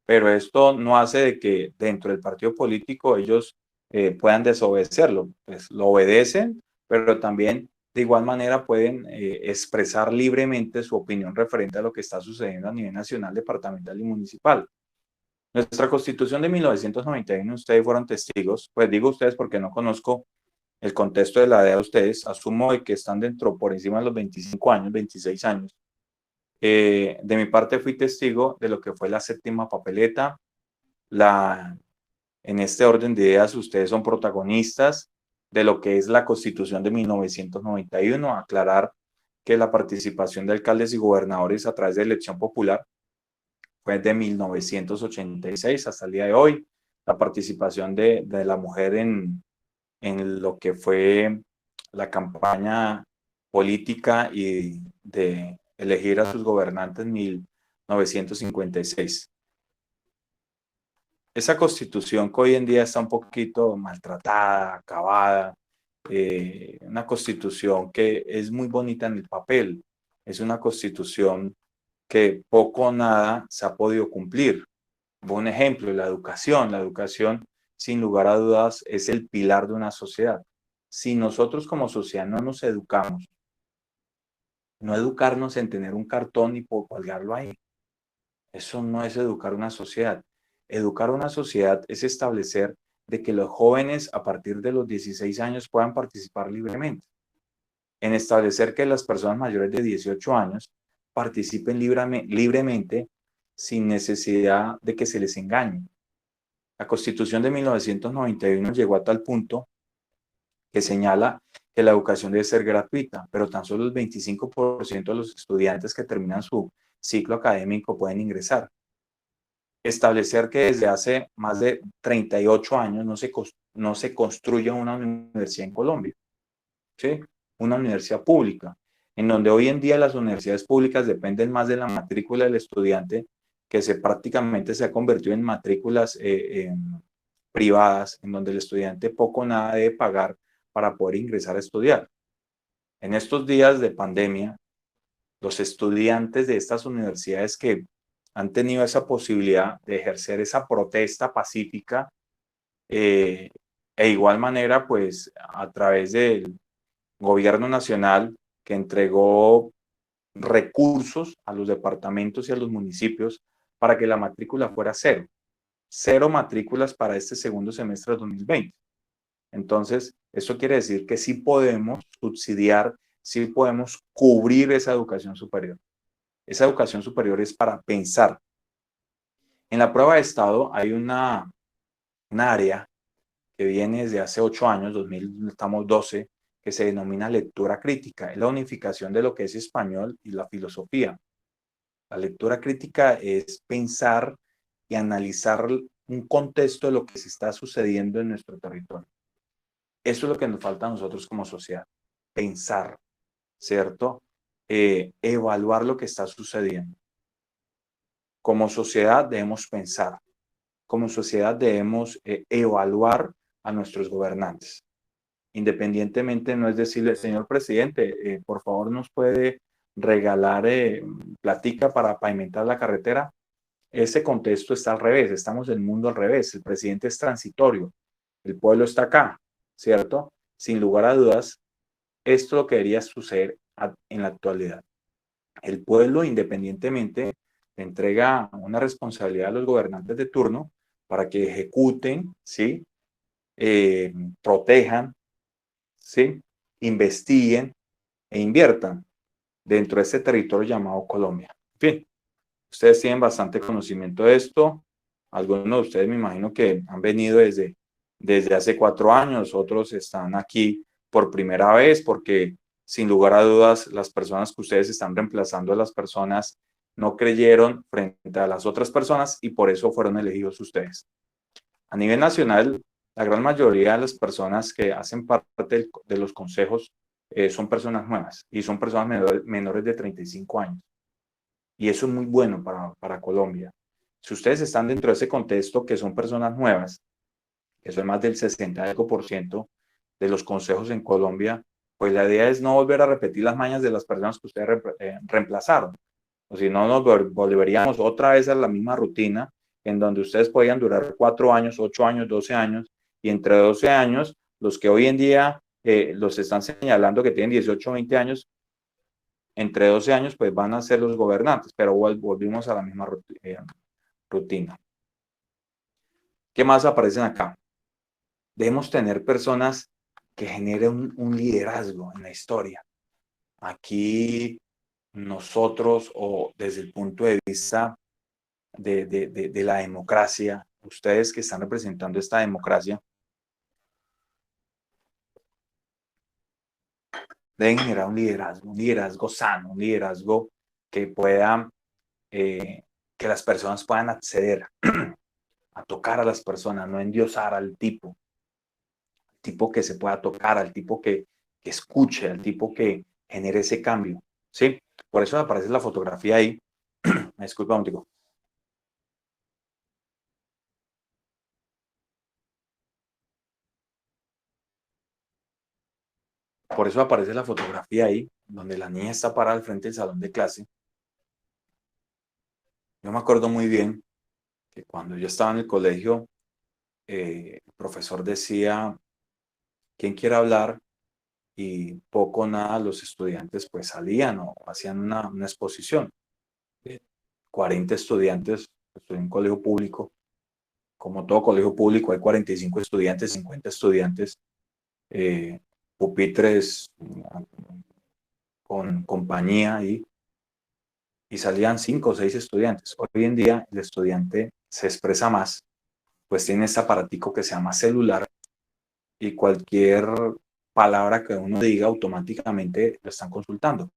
Pero esto no hace de que dentro del partido político ellos puedan desobedecerlo. Pues lo obedecen, pero también de igual manera pueden expresar libremente su opinión referente a lo que está sucediendo a nivel nacional, departamental y municipal. Nuestra Constitución de 1991, ustedes fueron testigos, pues digo ustedes porque no conozco el contexto de la edad de ustedes, asumo de que están dentro por encima de los 25 años, 26 años. De mi parte fui testigo de lo que fue la séptima papeleta. En este orden de ideas, ustedes son protagonistas de lo que es la Constitución de 1991. Aclarar que la participación de alcaldes y gobernadores a través de elección popular fue de 1986 hasta el día de hoy. La participación de la mujer en lo que fue la campaña política y de elegir a sus gobernantes en 1956. Esa constitución que hoy en día está un poquito maltratada, acabada, una constitución que es muy bonita en el papel, es una constitución que poco o nada se ha podido cumplir. Un ejemplo, la educación sin lugar a dudas es el pilar de una sociedad. Si nosotros como sociedad no nos educamos, no educarnos en tener un cartón y colgarlo ahí, eso no es educar una sociedad. Educar una sociedad es establecer de que los jóvenes a partir de los 16 años puedan participar libremente. En establecer que las personas mayores de 18 años participen libremente sin necesidad de que se les engañe. La Constitución de 1991 llegó a tal punto que señala que la educación debe ser gratuita, pero tan solo el 25% de los estudiantes que terminan su ciclo académico pueden ingresar. Establecer que desde hace más de 38 años no se construye una universidad en Colombia, ¿sí? Una universidad pública, en donde hoy en día las universidades públicas dependen más de la matrícula del estudiante, que prácticamente se ha convertido en matrículas privadas, en donde el estudiante poco o nada debe pagar para poder ingresar a estudiar. En estos días de pandemia, los estudiantes de estas universidades que han tenido esa posibilidad de ejercer esa protesta pacífica, igual manera, pues a través del gobierno nacional que entregó recursos a los departamentos y a los municipios para que la matrícula fuera cero. Cero matrículas para este segundo semestre de 2020. Entonces, eso quiere decir que sí podemos subsidiar, sí podemos cubrir esa educación superior. Esa educación superior es para pensar. En la prueba de estado hay una área que viene desde hace 8 años, 2012, que se denomina lectura crítica. Es la unificación de lo que es español y la filosofía. La lectura crítica es pensar y analizar un contexto de lo que se está sucediendo en nuestro territorio. Eso es lo que nos falta a nosotros como sociedad, pensar, ¿cierto? Evaluar lo que está sucediendo. Como sociedad debemos pensar, como sociedad debemos evaluar a nuestros gobernantes. Independientemente, no es decirle, señor presidente, por favor nos puede regalar platica para pavimentar la carretera. Ese contexto está al revés, estamos en el mundo al revés, el presidente es transitorio, el pueblo está acá, ¿cierto? Sin lugar a dudas, esto es lo que debería suceder en la actualidad. El pueblo, independientemente, le entrega una responsabilidad a los gobernantes de turno para que ejecuten, ¿sí? Protejan, ¿sí? Investiguen e inviertan dentro de este territorio llamado Colombia. En fin, ustedes tienen bastante conocimiento de esto. Algunos de ustedes me imagino que han venido desde hace 4 años, otros están aquí por primera vez porque sin lugar a dudas las personas que ustedes están reemplazando a las personas no creyeron frente a las otras personas y por eso fueron elegidos ustedes. A nivel nacional, la gran mayoría de las personas que hacen parte de los consejos son personas nuevas y son personas menores de 35 años. Y eso es muy bueno para Colombia. Si ustedes están dentro de ese contexto, que son personas nuevas, que son más del 60% de los consejos en Colombia, pues la idea es no volver a repetir las mañas de las personas que ustedes reemplazaron. O si no, nos volveríamos otra vez a la misma rutina en donde ustedes podían durar 4 años, 8 años, 12 años, y entre 12 años, los que hoy en día los están señalando que tienen 18 o 20 años, entre 12 años, pues van a ser los gobernantes, pero volvimos a la misma rutina. ¿Qué más aparecen acá? Debemos tener personas que generen un liderazgo en la historia. Aquí nosotros, o desde el punto de vista de la democracia, ustedes que están representando esta democracia, deben generar un liderazgo sano, un liderazgo que pueda, que las personas puedan acceder a tocar a las personas, no endiosar al tipo que se pueda tocar, al tipo que escuche, al tipo que genere ese cambio, ¿sí? Por eso aparece la fotografía ahí. Me disculpa un tico. Por eso aparece la fotografía ahí, donde la niña está parada al frente del salón de clase. Yo me acuerdo muy bien que cuando yo estaba en el colegio, el profesor decía, ¿quién quiere hablar? Y poco o nada los estudiantes pues salían o hacían una exposición. 40 estudiantes, estoy en un colegio público, como todo colegio público hay 45 estudiantes, 50 estudiantes, pupitres con compañía y salían 5 o 6 estudiantes. Hoy en día el estudiante se expresa más, pues tiene este aparatico que se llama celular y cualquier palabra que uno diga automáticamente lo están consultando.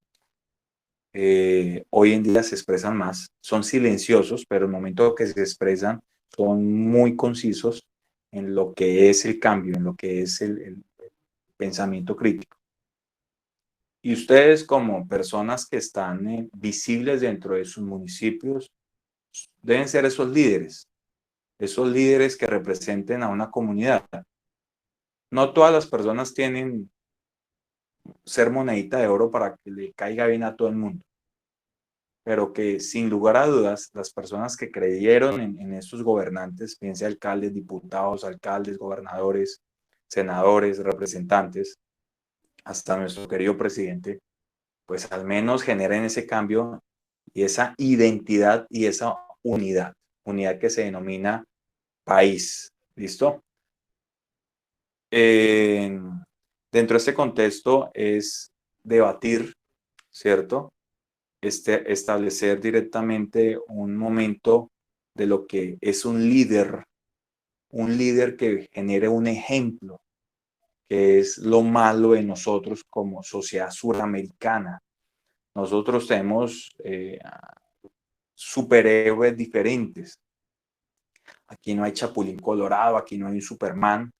Hoy en día se expresan más, son silenciosos, pero el momento que se expresan son muy concisos en lo que es el cambio, en lo que es el pensamiento crítico. Y ustedes como personas que están visibles dentro de sus municipios, deben ser esos líderes que representen a una comunidad. No todas las personas tienen ser monedita de oro para que le caiga bien a todo el mundo, pero que sin lugar a dudas, las personas que creyeron en estos gobernantes, piense alcaldes, diputados, alcaldes, gobernadores, senadores, representantes, hasta nuestro querido presidente, pues al menos generen ese cambio y esa identidad y esa unidad que se denomina país. ¿Listo? Dentro de este contexto es debatir, ¿cierto? Establecer directamente un momento de lo que es un líder que genere un ejemplo, que es lo malo de nosotros como sociedad suramericana. Nosotros tenemos superhéroes diferentes. Aquí no hay Chapulín Colorado, aquí no hay un Superman,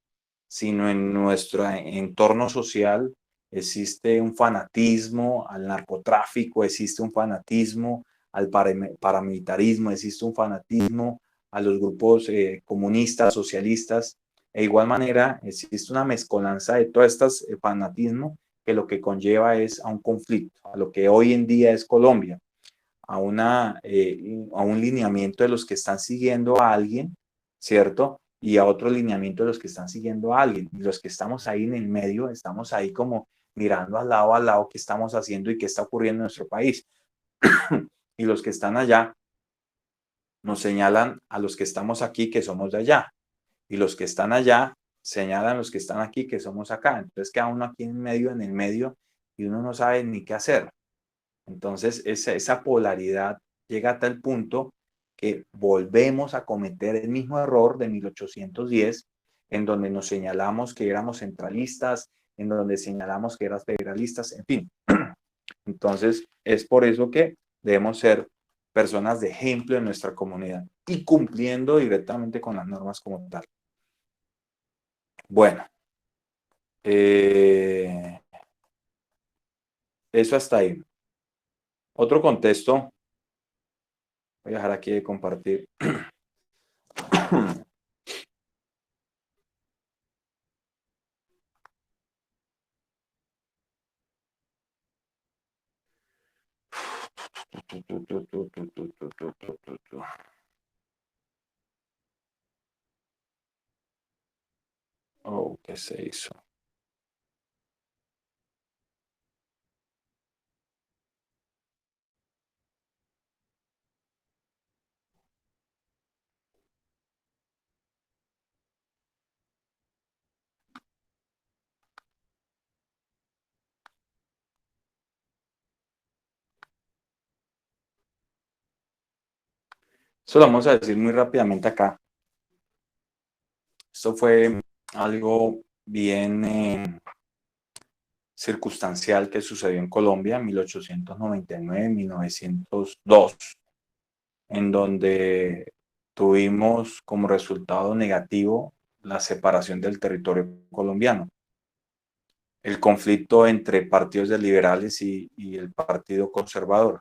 sino en nuestro entorno social existe un fanatismo al narcotráfico, existe un fanatismo al paramilitarismo, existe un fanatismo a los grupos comunistas, socialistas. De igual manera, existe una mezcolanza de todos estos fanatismos que lo que conlleva es a un conflicto, a lo que hoy en día es Colombia, a un lineamiento de los que están siguiendo a alguien, ¿cierto? Y a otro lineamiento de los que están siguiendo a alguien. Y los que estamos ahí en el medio, estamos ahí como mirando al lado qué estamos haciendo y qué está ocurriendo en nuestro país. Y los que están allá nos señalan a los que estamos aquí que somos de allá. Y los que están allá señalan a los que están aquí que somos acá. Entonces queda uno aquí en el medio, y uno no sabe ni qué hacer. Entonces, esa polaridad llega a tal punto que volvemos a cometer el mismo error de 1810, en donde nos señalamos que éramos centralistas, en donde señalamos que eran federalistas, en fin. Entonces, es por eso que debemos ser personas de ejemplo en nuestra comunidad y cumpliendo directamente con las normas como tal. Bueno, eso hasta ahí. Otro contexto, voy a dejar aquí de compartir. Oh, ¿qué se hizo? Eso lo vamos a decir muy rápidamente acá. Esto fue algo bien circunstancial que sucedió en Colombia en 1899-1902, en donde tuvimos como resultado negativo la separación del territorio colombiano. El conflicto entre partidos de liberales y el Partido Conservador.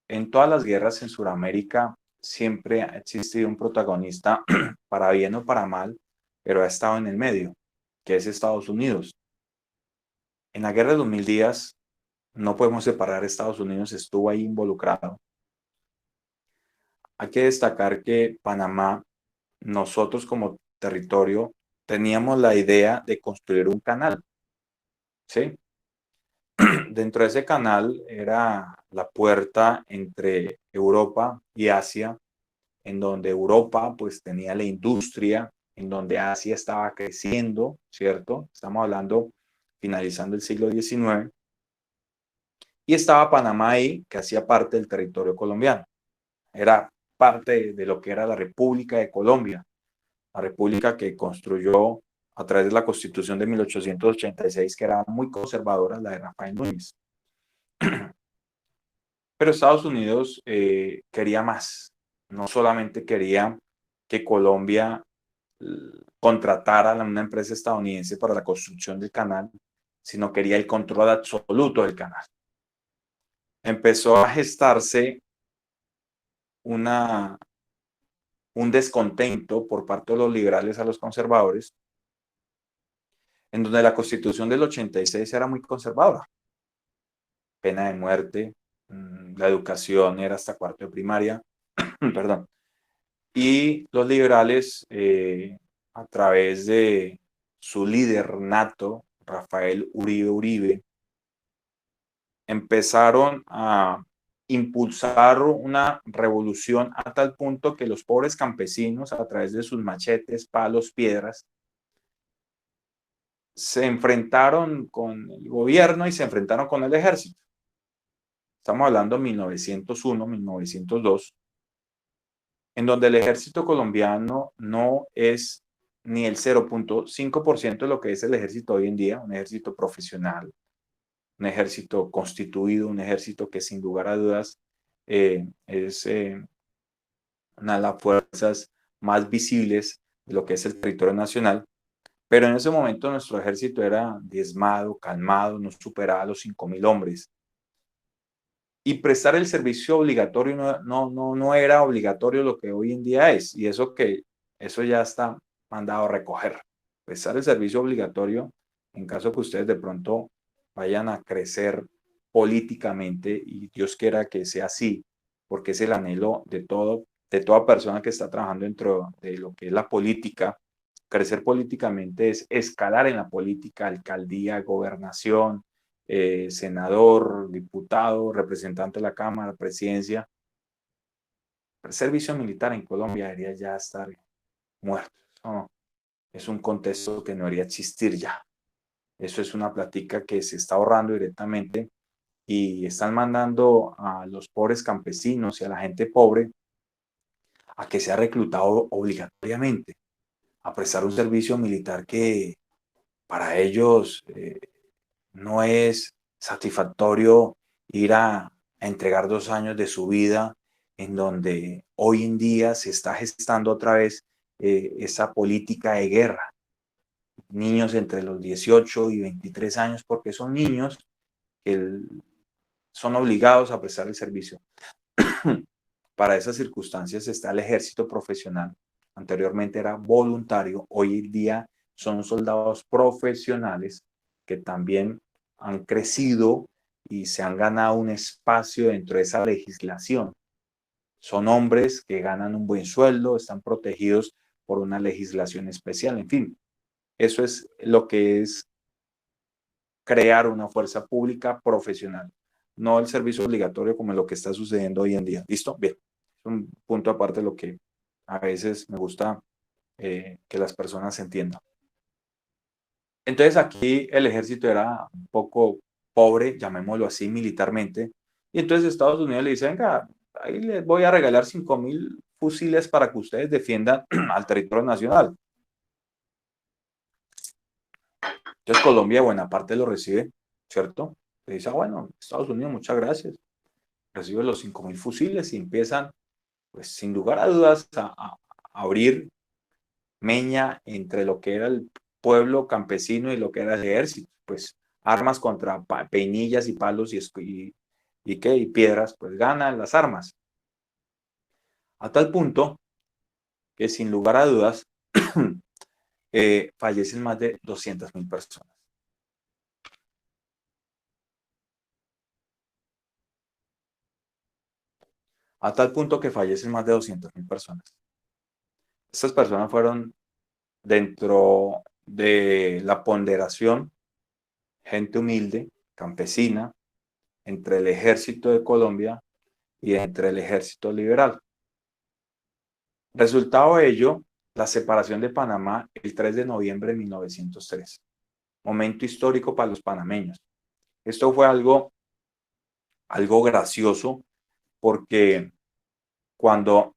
En todas las guerras en Sudamérica siempre ha existido un protagonista, para bien o para mal, pero ha estado en el medio, que es Estados Unidos. En la guerra de los 1000 días, no podemos separar, Estados Unidos estuvo ahí involucrado. Hay que destacar que Panamá, nosotros como territorio, teníamos la idea de construir un canal, ¿sí? Dentro de ese canal era la puerta entre Europa y Asia, en donde Europa pues tenía la industria, en donde Asia estaba creciendo, ¿cierto? Estamos hablando finalizando el siglo XIX, y estaba Panamá ahí, que hacía parte del territorio colombiano. Era parte de lo que era la República de Colombia, la república que construyó a través de la Constitución de 1886, que era muy conservadora, la de Rafael Núñez. Pero Estados Unidos quería más. No solamente quería que Colombia contratara a una empresa estadounidense para la construcción del canal, sino quería el control absoluto del canal. Empezó a gestarse un descontento por parte de los liberales a los conservadores, en donde la Constitución del 86 era muy conservadora. Pena de muerte, la educación era hasta cuarto de primaria, perdón. Y los liberales, a través de su líder nato, Rafael Uribe Uribe, empezaron a impulsar una revolución a tal punto que los pobres campesinos, a través de sus machetes, palos, piedras, se enfrentaron con el gobierno y se enfrentaron con el ejército. Estamos hablando de 1901, 1902, en donde el ejército colombiano no es ni el 0.5% de lo que es el ejército hoy en día, un ejército profesional, un ejército constituido, un ejército que sin lugar a dudas es una de las fuerzas más visibles de lo que es el territorio nacional. Pero en ese momento nuestro ejército era diezmado, calmado, no superaba los 5.000 hombres. Y prestar el servicio obligatorio no era obligatorio lo que hoy en día es. Y eso ya está mandado a recoger. Prestar el servicio obligatorio, en caso que ustedes de pronto vayan a crecer políticamente, y Dios quiera que sea así, porque es el anhelo de toda persona que está trabajando dentro de lo que es la política. Crecer políticamente es escalar en la política, alcaldía, gobernación, senador, diputado, representante de la Cámara, presidencia. El servicio militar en Colombia debería ya estar muerto. No, es un contexto que no debería existir ya. Eso es una plática que se está ahorrando directamente y están mandando a los pobres campesinos y a la gente pobre a que sea reclutado obligatoriamente, a prestar un servicio militar que para ellos no es satisfactorio ir a entregar 2 años de su vida, en donde hoy en día se está gestando otra vez esa política de guerra. Niños entre los 18 y 23 años, porque son niños que son obligados a prestar el servicio. Para esas circunstancias está el ejército profesional. Anteriormente era voluntario, hoy en día son soldados profesionales que también han crecido y se han ganado un espacio dentro de esa legislación. Son hombres que ganan un buen sueldo, están protegidos por una legislación especial, en fin. Eso es lo que es crear una fuerza pública profesional, no el servicio obligatorio como lo que está sucediendo hoy en día. ¿Listo? Bien, es un punto aparte de lo que a veces me gusta que las personas entiendan. Entonces aquí el ejército era un poco pobre, llamémoslo así, militarmente, y entonces Estados Unidos le dice, venga, ahí les voy a regalar 5.000 fusiles para que ustedes defiendan al territorio nacional. Entonces Colombia, buena parte lo recibe, ¿cierto? Le dice, bueno, Estados Unidos, muchas gracias. Recibe los 5.000 fusiles y empiezan, pues sin lugar a dudas, a abrir meña entre lo que era el pueblo campesino y lo que era el ejército. Pues armas contra peinillas y palos y piedras, pues ganan las armas. A tal punto que sin lugar a dudas fallecen más de 200.000 personas. A tal punto que fallecen más de 200.000 personas. Estas personas fueron dentro de la ponderación, gente humilde, campesina, entre el ejército de Colombia y entre el ejército liberal. Resultado de ello, la separación de Panamá el 3 de noviembre de 1903. Momento histórico para los panameños. Esto fue algo gracioso porque cuando,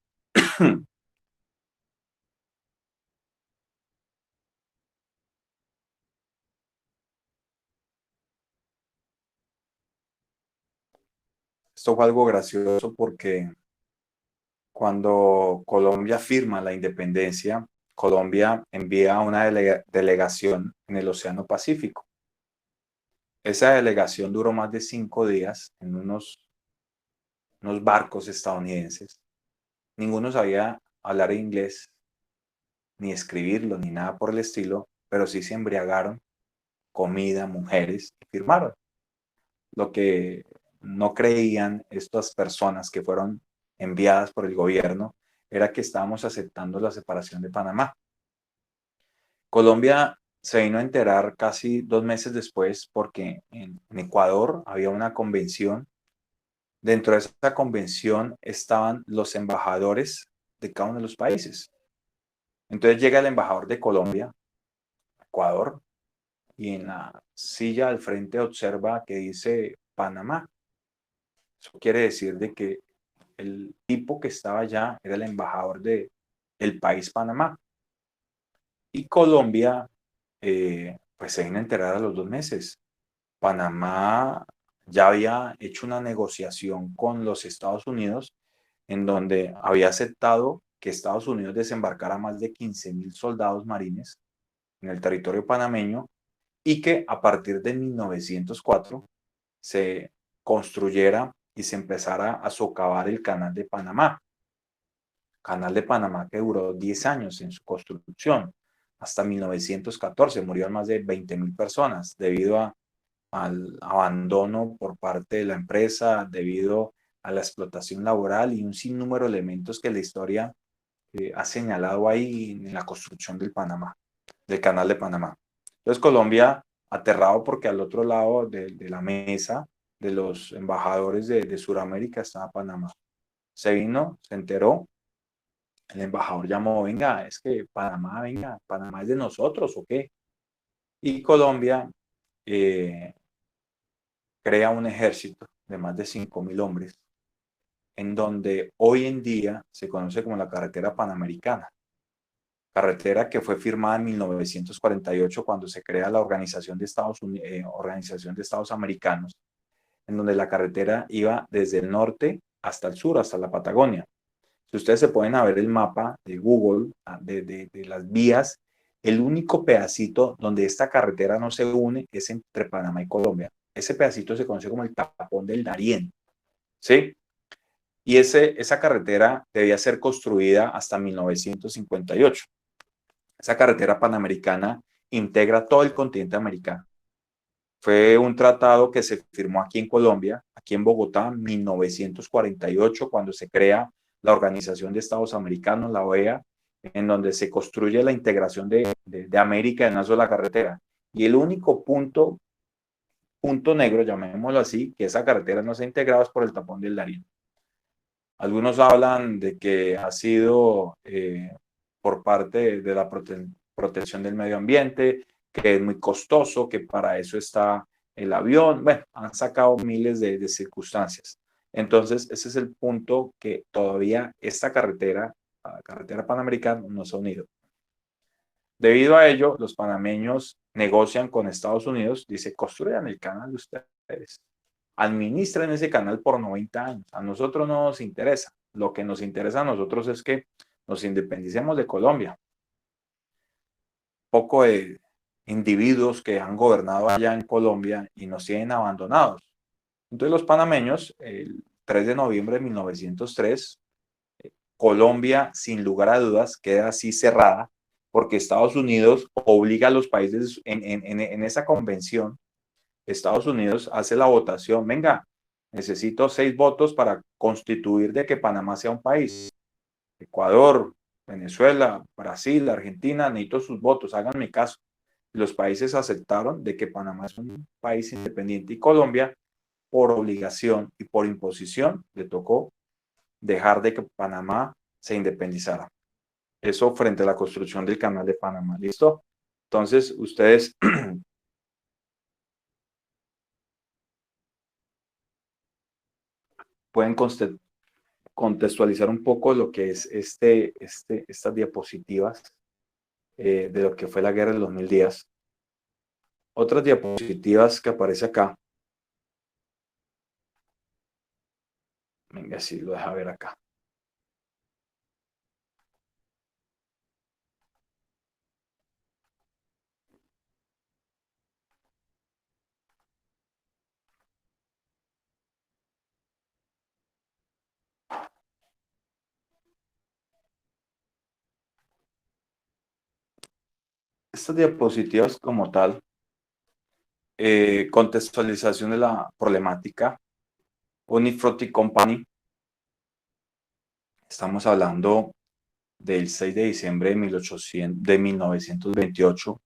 Esto fue algo gracioso porque cuando Colombia firma la independencia, Colombia envía una delegación en el Océano Pacífico. Esa delegación duró más de 5 días en unos barcos estadounidenses. Ninguno sabía hablar inglés, ni escribirlo, ni nada por el estilo, pero sí se embriagaron, comida, mujeres, y firmaron. Lo que no creían estas personas que fueron enviadas por el gobierno era que estábamos aceptando la separación de Panamá. Colombia se vino a enterar casi 2 meses después porque en Ecuador había una convención. Dentro de esa convención estaban los embajadores de cada uno de los países. Entonces llega el embajador de Colombia, Ecuador, y en la silla al frente observa que dice Panamá. Eso quiere decir de que el tipo que estaba allá era el embajador del país Panamá. Y Colombia, pues se vino a enterar a los 2 meses. Panamá ya había hecho una negociación con los Estados Unidos en donde había aceptado que Estados Unidos desembarcara más de 15.000 soldados marines en el territorio panameño y que a partir de 1904 se construyera y se empezara a socavar el Canal de Panamá. Canal de Panamá que duró 10 años en su construcción. Hasta 1914 murieron más de 20.000 personas debido al abandono por parte de la empresa, debido a la explotación laboral y un sinnúmero de elementos que la historia ha señalado ahí en la construcción del Panamá, del Canal de Panamá. Entonces Colombia, aterrado porque al otro lado de la mesa de los embajadores de Sudamérica estaba Panamá. Se vino, se enteró, el embajador llamó, venga, es que Panamá, venga, Panamá es de nosotros, ¿o qué? Y Colombia crea un ejército de más de 5.000 hombres, en donde hoy en día se conoce como la carretera panamericana, carretera que fue firmada en 1948 cuando se crea la Organización de Estados Unidos, Organización de Estados Americanos, en donde la carretera iba desde el norte hasta el sur, hasta la Patagonia. Si ustedes se pueden a ver el mapa de Google, de las vías, el único pedacito donde esta carretera no se une es entre Panamá y Colombia. Ese pedacito se conoce como el tapón del Darién, ¿sí? Y esa carretera debía ser construida hasta 1958. Esa carretera panamericana integra todo el continente americano. Fue un tratado que se firmó aquí en Colombia, aquí en Bogotá, en 1948, cuando se crea la Organización de Estados Americanos, la OEA, en donde se construye la integración de América en una sola carretera. Y el único punto negro, llamémoslo así, que esa carretera no se ha integrado es por el tapón del Darién. Algunos hablan de que ha sido por parte de la protección del medio ambiente, que es muy costoso, que para eso está el avión. Bueno, han sacado miles de circunstancias. Entonces, ese es el punto que todavía esta carretera, la carretera panamericana, no se ha unido. Debido a ello, los panameños negocian con Estados Unidos, dice, construyan el canal de ustedes, administren ese canal por 90 años. A nosotros no nos interesa. Lo que nos interesa a nosotros es que nos independicemos de Colombia. Poco de individuos que han gobernado allá en Colombia y nos tienen abandonados. Entonces los panameños, el 3 de noviembre de 1903, Colombia, sin lugar a dudas, queda así cerrada porque Estados Unidos obliga a los países en esa convención. Estados Unidos hace la votación, venga, necesito 6 votos para constituir de que Panamá sea un país. Ecuador, Venezuela, Brasil, Argentina, necesito sus votos, háganme caso. Los países aceptaron de que Panamá es un país independiente y Colombia, por obligación y por imposición, le tocó dejar de que Panamá se independizara. Eso frente a la construcción del canal de Panamá. ¿Listo? Entonces, ustedes pueden contextualizar un poco lo que es estas diapositivas de lo que fue la guerra de los 1000 días. Otras diapositivas que aparece acá Venga, sí, lo deja ver acá. Estas diapositivas como tal, contextualización de la problemática, Unifruti Company, estamos hablando del 6 de diciembre de 1928,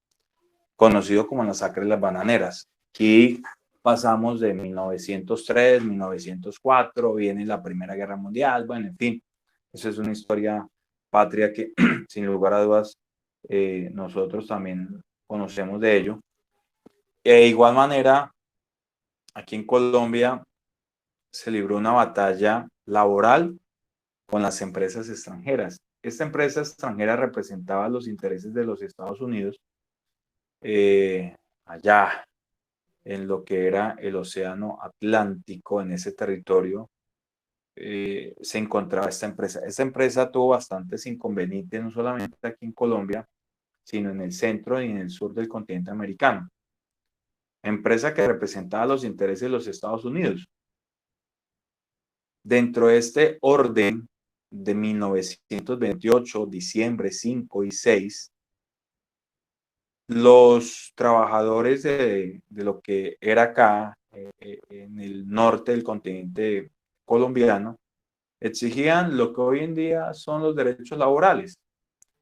conocido como la masacre de las bananeras. Aquí pasamos de 1903, 1904, viene la Primera Guerra Mundial, bueno, en fin, esa es una historia patria que sin lugar a dudas nosotros también conocemos de ello. De igual manera, aquí en Colombia se libró una batalla laboral con las empresas extranjeras. Esta empresa extranjera representaba los intereses de los Estados Unidos allá en lo que era el Océano Atlántico, en ese territorio, se encontraba esta empresa. Esta empresa tuvo bastantes inconvenientes, no solamente aquí en Colombia, sino en el centro y en el sur del continente americano. Empresa que representaba los intereses de los Estados Unidos. Dentro de este orden de 1928, diciembre 5 y 6, los trabajadores de lo que era acá, en el norte del continente colombiano, exigían lo que hoy en día son los derechos laborales.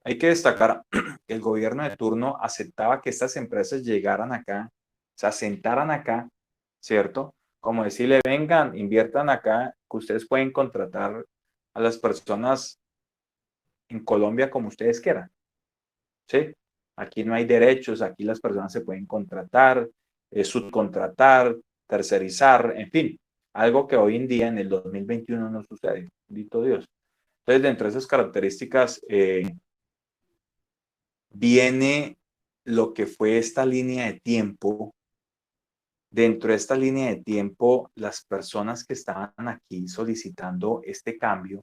Hay que destacar que el gobierno de turno aceptaba que estas empresas llegaran acá, se asentaran acá, ¿cierto? Como decirle, vengan, inviertan acá, que ustedes pueden contratar a las personas en Colombia como ustedes quieran, ¿sí? Aquí no hay derechos, aquí las personas se pueden contratar, subcontratar, tercerizar, en fin, algo que hoy en día en el 2021 no sucede, bendito Dios. Entonces, dentro de esas características viene lo que fue esta línea de tiempo. Dentro de esta línea de tiempo, las personas que estaban aquí solicitando este cambio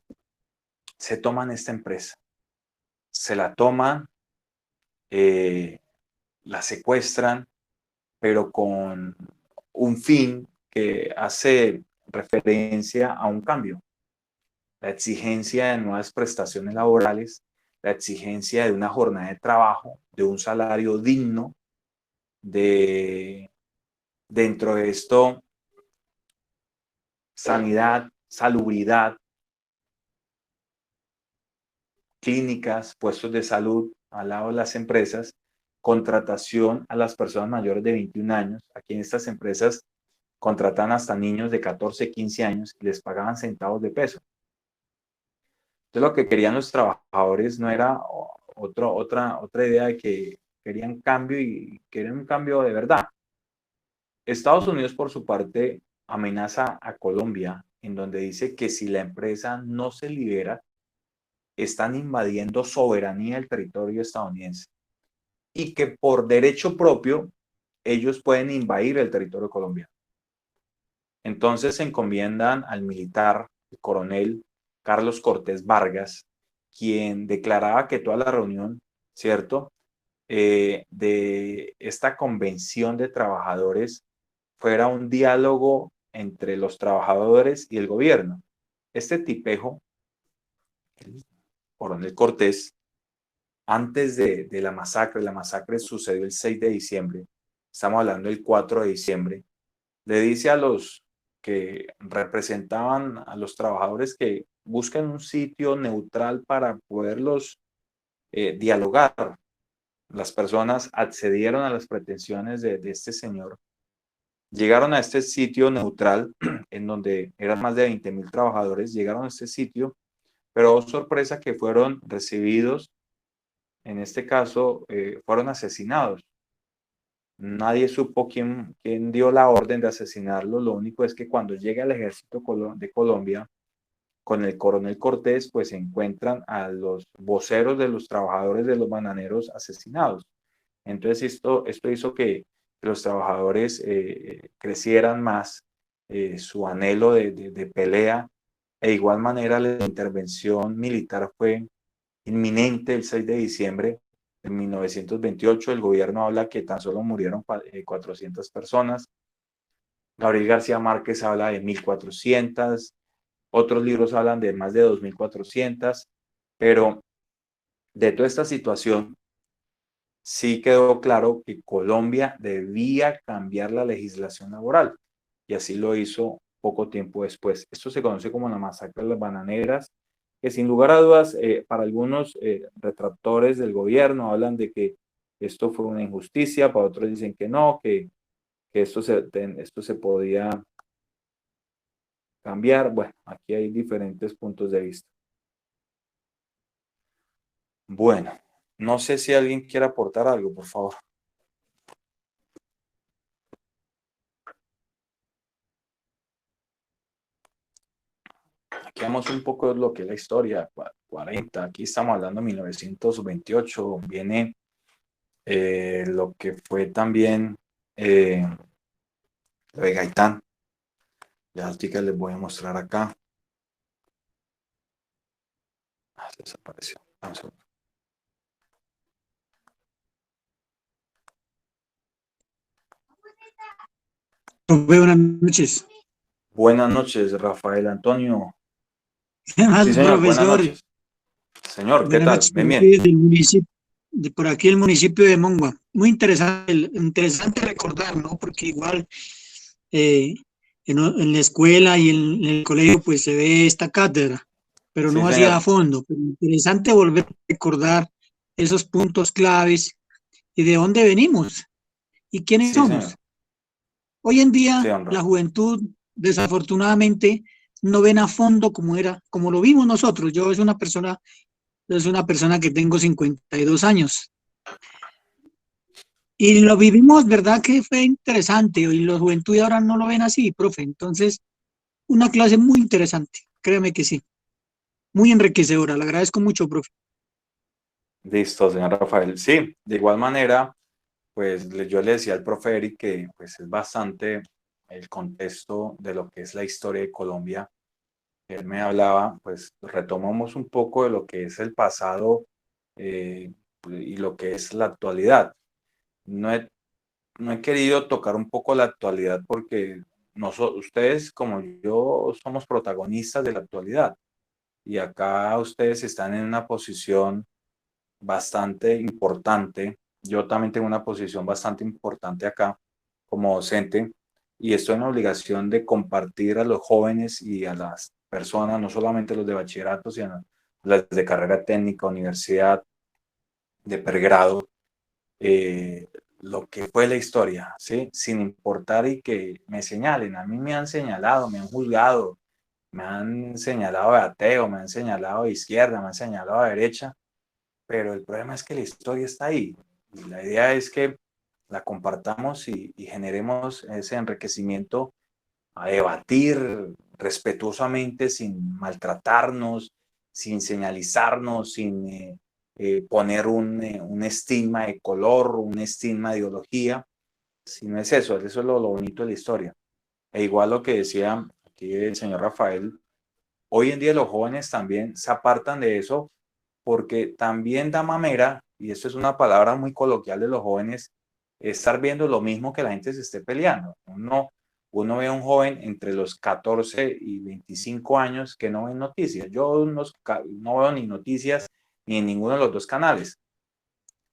se toman esta empresa, se la toman, la secuestran, pero con un fin que hace referencia a un cambio, la exigencia de nuevas prestaciones laborales, la exigencia de una jornada de trabajo, de un salario digno, de dentro de esto sanidad, salubridad, clínicas, puestos de salud al lado de las empresas, contratación a las personas mayores de 21 años. Aquí en estas empresas contratan hasta niños de 14, 15 años y les pagaban centavos de peso. Entonces lo que querían los trabajadores no era otra idea de que querían cambio y querían un cambio de verdad. Estados Unidos, por su parte, amenaza a Colombia en donde dice que si la empresa no se libera, están invadiendo soberanía del territorio estadounidense y que por derecho propio ellos pueden invadir el territorio colombiano. Entonces se encomiendan al militar, el coronel Carlos Cortés Vargas, quien declaraba que toda la reunión, ¿cierto?, de esta convención de trabajadores fuera un diálogo entre los trabajadores y el gobierno. Este tipejo, el coronel Cortés, antes de la masacre sucedió el 6 de diciembre, estamos hablando del 4 de diciembre, le dice a los que representaban a los trabajadores que busquen un sitio neutral para poderlos dialogar. Las personas accedieron a las pretensiones de este señor, llegaron a este sitio neutral en donde eran más de 20,000 trabajadores, llegaron a este sitio, pero oh, sorpresa que fueron recibidos, en este caso fueron asesinados. Nadie supo quién dio la orden de asesinarlo. Lo único es que cuando llega el ejército de Colombia con el coronel Cortés, pues se encuentran a los voceros de los trabajadores de los bananeros asesinados. Entonces esto hizo que los trabajadores crecieran más su anhelo de pelea de igual manera la intervención militar fue inminente el 6 de diciembre de 1928. El gobierno habla que tan solo murieron 400 personas. Gabriel García Márquez habla de 1.400. Otros libros hablan de más de 2.400. Pero de toda esta situación, sí quedó claro que Colombia debía cambiar la legislación laboral. Y así lo hizo poco tiempo después. Esto se conoce como la masacre de las bananeras, que sin lugar a dudas, para algunos retractores del gobierno hablan de que esto fue una injusticia, para otros dicen que no, que esto se podía cambiar. Bueno, aquí hay diferentes puntos de vista. Bueno, no sé si alguien quiere aportar algo, por favor. Aquí vemos un poco de lo que es la historia, 40, aquí estamos hablando de 1928, viene lo que fue también lo de Gaitán. Las chicas les voy a mostrar acá. Desapareció. Vamos a ver. Buenas noches. Buenas noches, Rafael Antonio. Además, Sí, señor, buenas profesor. noches. Señor, ¿qué Buenas tal? noches. Bien, Por bien. aquí del municipio, por aquí el municipio de Mongua. Muy interesante, interesante recordar, ¿no? Porque igual en la escuela y en el colegio pues se ve esta cátedra, pero Sí, no hacía a señor. fondo. Pero interesante volver a recordar esos puntos claves y de dónde venimos y quiénes Sí, señor. somos. Hoy en Sí, día la honra. juventud desafortunadamente no ven a fondo como lo vimos nosotros. Yo es una persona que tengo 52 años y lo vivimos, ¿verdad? Que fue interesante y la juventud ahora no lo ven así, profe. Entonces, una clase muy interesante, créeme que sí, muy enriquecedora. Le agradezco mucho, profe. Listo, señor Rafael. Sí, de igual manera, pues yo le decía al profe Eric que pues es bastante el contexto de lo que es la historia de Colombia. Él me hablaba, pues retomamos un poco de lo que es el pasado y lo que es la actualidad. No he, no he querido tocar un poco la actualidad porque ustedes como yo somos protagonistas de la actualidad y acá ustedes están en una posición bastante importante. Yo también tengo una posición bastante importante acá como docente y estoy en la obligación de compartir a los jóvenes y a las personas, no solamente los de bachillerato, sino las de carrera técnica, universidad, de pregrado, lo que fue la historia, ¿sí? Sin importar y que me señalen. A mí me han señalado, me han juzgado, me han señalado de ateo, me han señalado de izquierda, me han señalado de derecha, pero el problema es que la historia está ahí. Y la idea es que la compartamos y generemos ese enriquecimiento a debatir respetuosamente, sin maltratarnos, sin señalizarnos, sin poner un estigma de color, un estigma de ideología, si no es eso es lo bonito de la historia. E igual lo que decía aquí el señor Rafael, hoy en día los jóvenes también se apartan de eso porque también da mamera, y esto es una palabra muy coloquial de los jóvenes, estar viendo lo mismo que la gente se esté peleando. Uno ve a un joven entre los 14 y 25 años que no ve noticias. Yo no veo ni noticias ni en ninguno de los dos canales,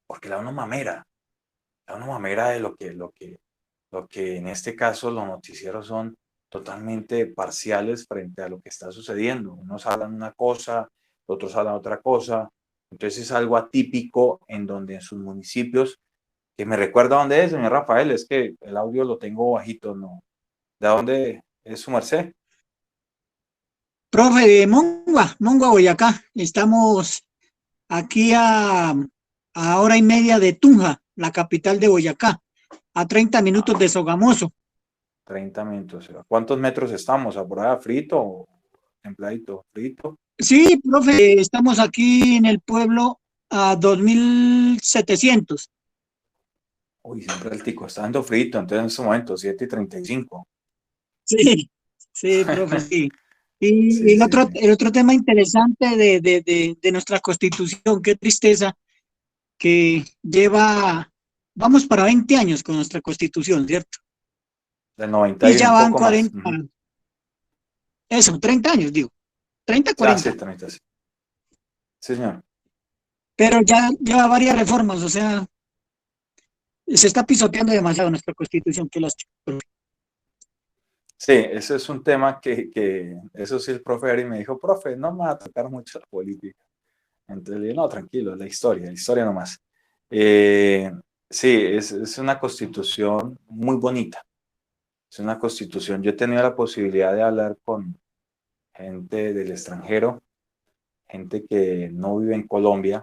porque da una mamera de lo que en este caso los noticieros son totalmente parciales frente a lo que está sucediendo. Unos hablan una cosa, otros hablan otra cosa. Entonces es algo atípico en donde en sus municipios, que me recuerda dónde es, señor Rafael, es que el audio lo tengo bajito, ¿no? ¿De dónde es su merced? Profe de Mongua, Boyacá. Estamos aquí a hora y media de Tunja, la capital de Boyacá, a 30 minutos de Sogamoso. 30 minutos. ¿Cuántos metros estamos? ¿A por allá frito o templadito? ¿Frito? Sí, profe, estamos aquí en el pueblo a 2.700. Uy, siempre el tico está dando frito, entonces en este momento 7:35. Sí, sí, profe, sí. Y Sí, sí, sí. el otro tema interesante de nuestra Constitución, qué tristeza, que vamos para 20 años con nuestra Constitución, ¿cierto? Del Y 91, ya un van poco más. 40, eso, 30 años, digo, 30, Ya, sí, 40. también, sí. Sí, señor. Pero ya lleva varias reformas, o sea, se está pisoteando demasiado nuestra Constitución, qué lástima. Sí, ese es un tema eso sí, el profe Ari me dijo, profe, no me va a tocar mucho la política. Entonces le dije, no, tranquilo, la historia nomás. Eh, sí, es una constitución muy bonita. Es una constitución. Yo he tenido la posibilidad de hablar con gente del extranjero, gente que no vive en Colombia,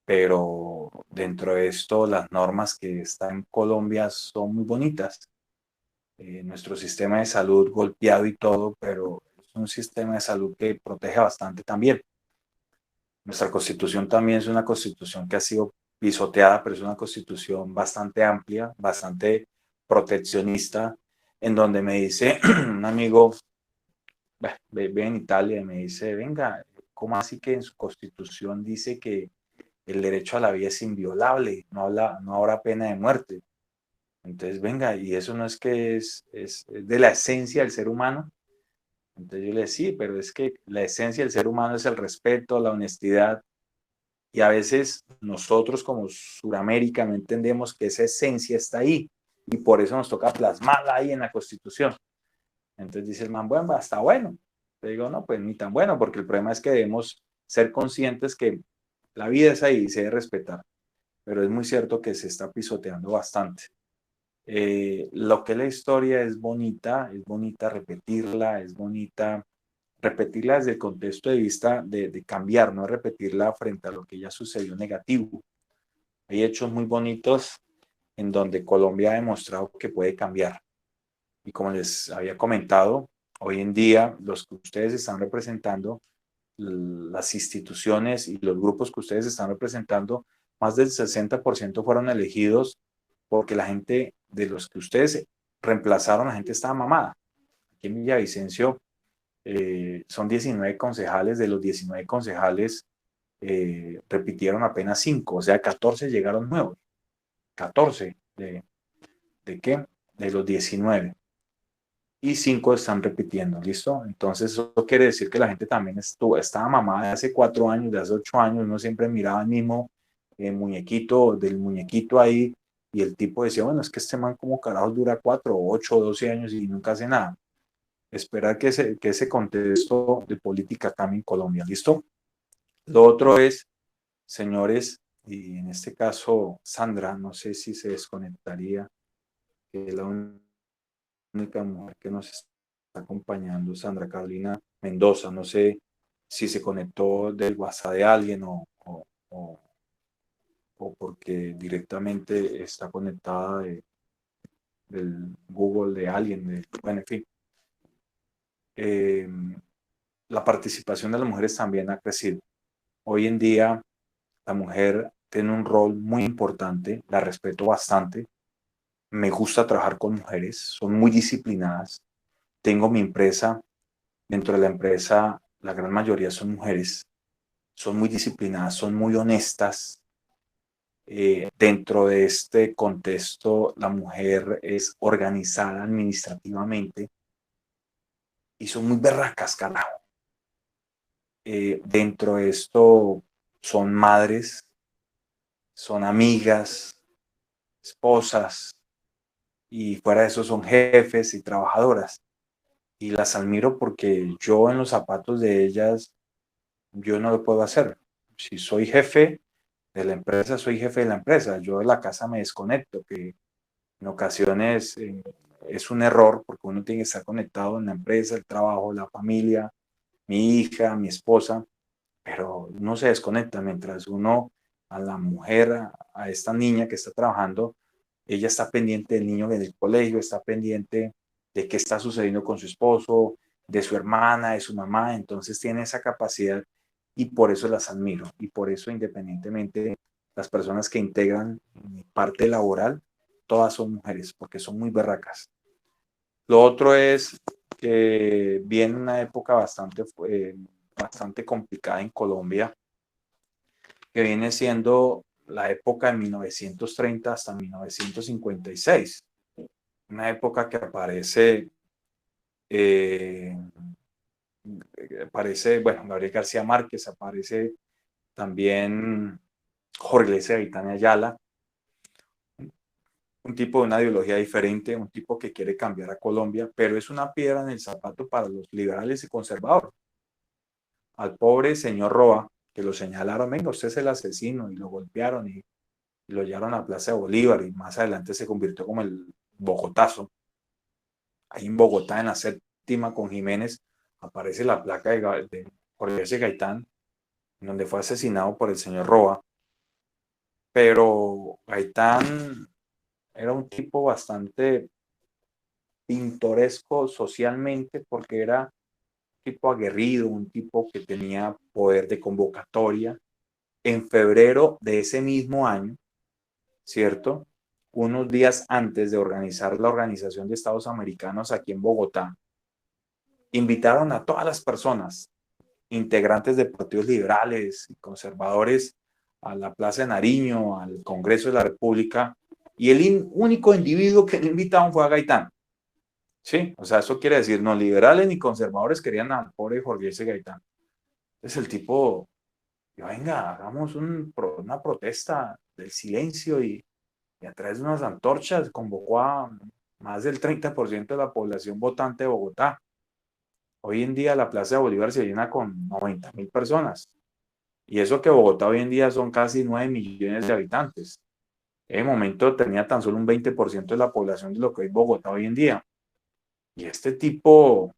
pero dentro de esto las normas que están en Colombia son muy bonitas. Nuestro sistema de salud golpeado y todo, pero es un sistema de salud que protege bastante también. Nuestra constitución también es una constitución que ha sido pisoteada, pero es una constitución bastante amplia, bastante proteccionista, en donde me dice un amigo, ve en Italia, y me dice, venga, ¿cómo así que en su constitución dice que el derecho a la vida es inviolable, no habrá pena de muerte? Entonces, venga, y eso no es que es de la esencia del ser humano. Entonces yo le decía, sí, pero es que la esencia del ser humano es el respeto, la honestidad, y a veces nosotros como Suramérica no entendemos que esa esencia está ahí, y por eso nos toca plasmarla ahí en la Constitución. Entonces dice el man, bueno, está bueno. Le digo, no, pues ni tan bueno, porque el problema es que debemos ser conscientes que la vida es ahí y se debe respetar, pero es muy cierto que se está pisoteando bastante. Lo que la historia es bonita repetirla, es bonita repetirla desde el contexto de vista de cambiar, no repetirla frente a lo que ya sucedió negativo. Hay hechos muy bonitos en donde Colombia ha demostrado que puede cambiar. Y como les había comentado, hoy en día los que ustedes están representando, las instituciones y los grupos que ustedes están representando, más del 60% fueron elegidos porque la gente de los que ustedes reemplazaron, la gente estaba mamada. Aquí en Villavicencio son 19 concejales, de los 19 concejales repitieron apenas 5, o sea, 14 llegaron nuevos, 14 ¿de qué? De los 19. Y 5 están repitiendo, ¿listo? Entonces eso quiere decir que la gente también estaba mamada de hace 4 años, de hace 8 años, uno siempre miraba el mismo muñequito, del muñequito ahí, y el tipo decía, bueno, es que este man como carajos dura 4, 8, 12 años y nunca hace nada. Esperar que ese contexto de política cambie en Colombia, ¿listo? Lo otro es, señores, y en este caso Sandra, no sé si se desconectaría, que es la única mujer que nos está acompañando, Sandra Carolina Mendoza, no sé si se conectó del WhatsApp de alguien o porque directamente está conectada del Google de alguien, bueno, en fin. La participación de las mujeres también ha crecido. Hoy en día la mujer tiene un rol muy importante, la respeto bastante, me gusta trabajar con mujeres, son muy disciplinadas. Tengo mi empresa, dentro de la empresa la gran mayoría son mujeres, son muy disciplinadas, son muy honestas. Dentro de este contexto, la mujer es organizada administrativamente y son muy berracas, carajo. Dentro de esto son madres, son amigas, esposas, y fuera de eso son jefes y trabajadoras. Y las admiro porque yo en los zapatos de ellas, yo no lo puedo hacer. Si soy jefe de la empresa, soy jefe de la empresa. Yo de la casa me desconecto, que en ocasiones es un error porque uno tiene que estar conectado en la empresa, el trabajo, la familia, mi hija, mi esposa, pero uno se desconecta mientras uno a la mujer, a esta niña que está trabajando, ella está pendiente del niño en el colegio, está pendiente de qué está sucediendo con su esposo, de su hermana, de su mamá, entonces tiene esa capacidad y por eso las admiro y por eso independientemente las personas que integran mi parte laboral, todas son mujeres porque son muy berracas. Lo otro es que viene una época bastante complicada en Colombia, que viene siendo la época de 1930 hasta 1956, una época que aparece, bueno, Gabriel García Márquez, aparece también Jorge Luis Gaitán Ayala, un tipo de una ideología diferente, un tipo que quiere cambiar a Colombia, pero es una piedra en el zapato para los liberales y conservadores. Al pobre señor Roa, que lo señalaron, venga, usted es el asesino, y lo golpearon y lo llevaron a Plaza de Bolívar, y más adelante se convirtió como el Bogotazo. Ahí en Bogotá, en la séptima con Jiménez, aparece la placa de Jorge Gaitán, donde fue asesinado por el señor Roa. Pero Gaitán era un tipo bastante pintoresco socialmente, porque era un tipo aguerrido, un tipo que tenía poder de convocatoria. En febrero de ese mismo año, ¿cierto? Unos días antes de organizar la Organización de Estados Americanos aquí en Bogotá, invitaron a todas las personas, integrantes de partidos liberales y conservadores, a la Plaza de Nariño, al Congreso de la República, y el único individuo que le invitaron fue a Gaitán. Sí, o sea, eso quiere decir, no liberales ni conservadores querían al pobre Jorge Luis Gaitán. Es el tipo, venga, hagamos una protesta del silencio, y a través de unas antorchas convocó a más del 30% de la población votante de Bogotá. Hoy en día la Plaza de Bolívar se llena con 90.000 personas. Y eso que Bogotá hoy en día son casi 9 millones de habitantes. En ese momento tenía tan solo un 20% de la población de lo que es Bogotá hoy en día. Y este tipo,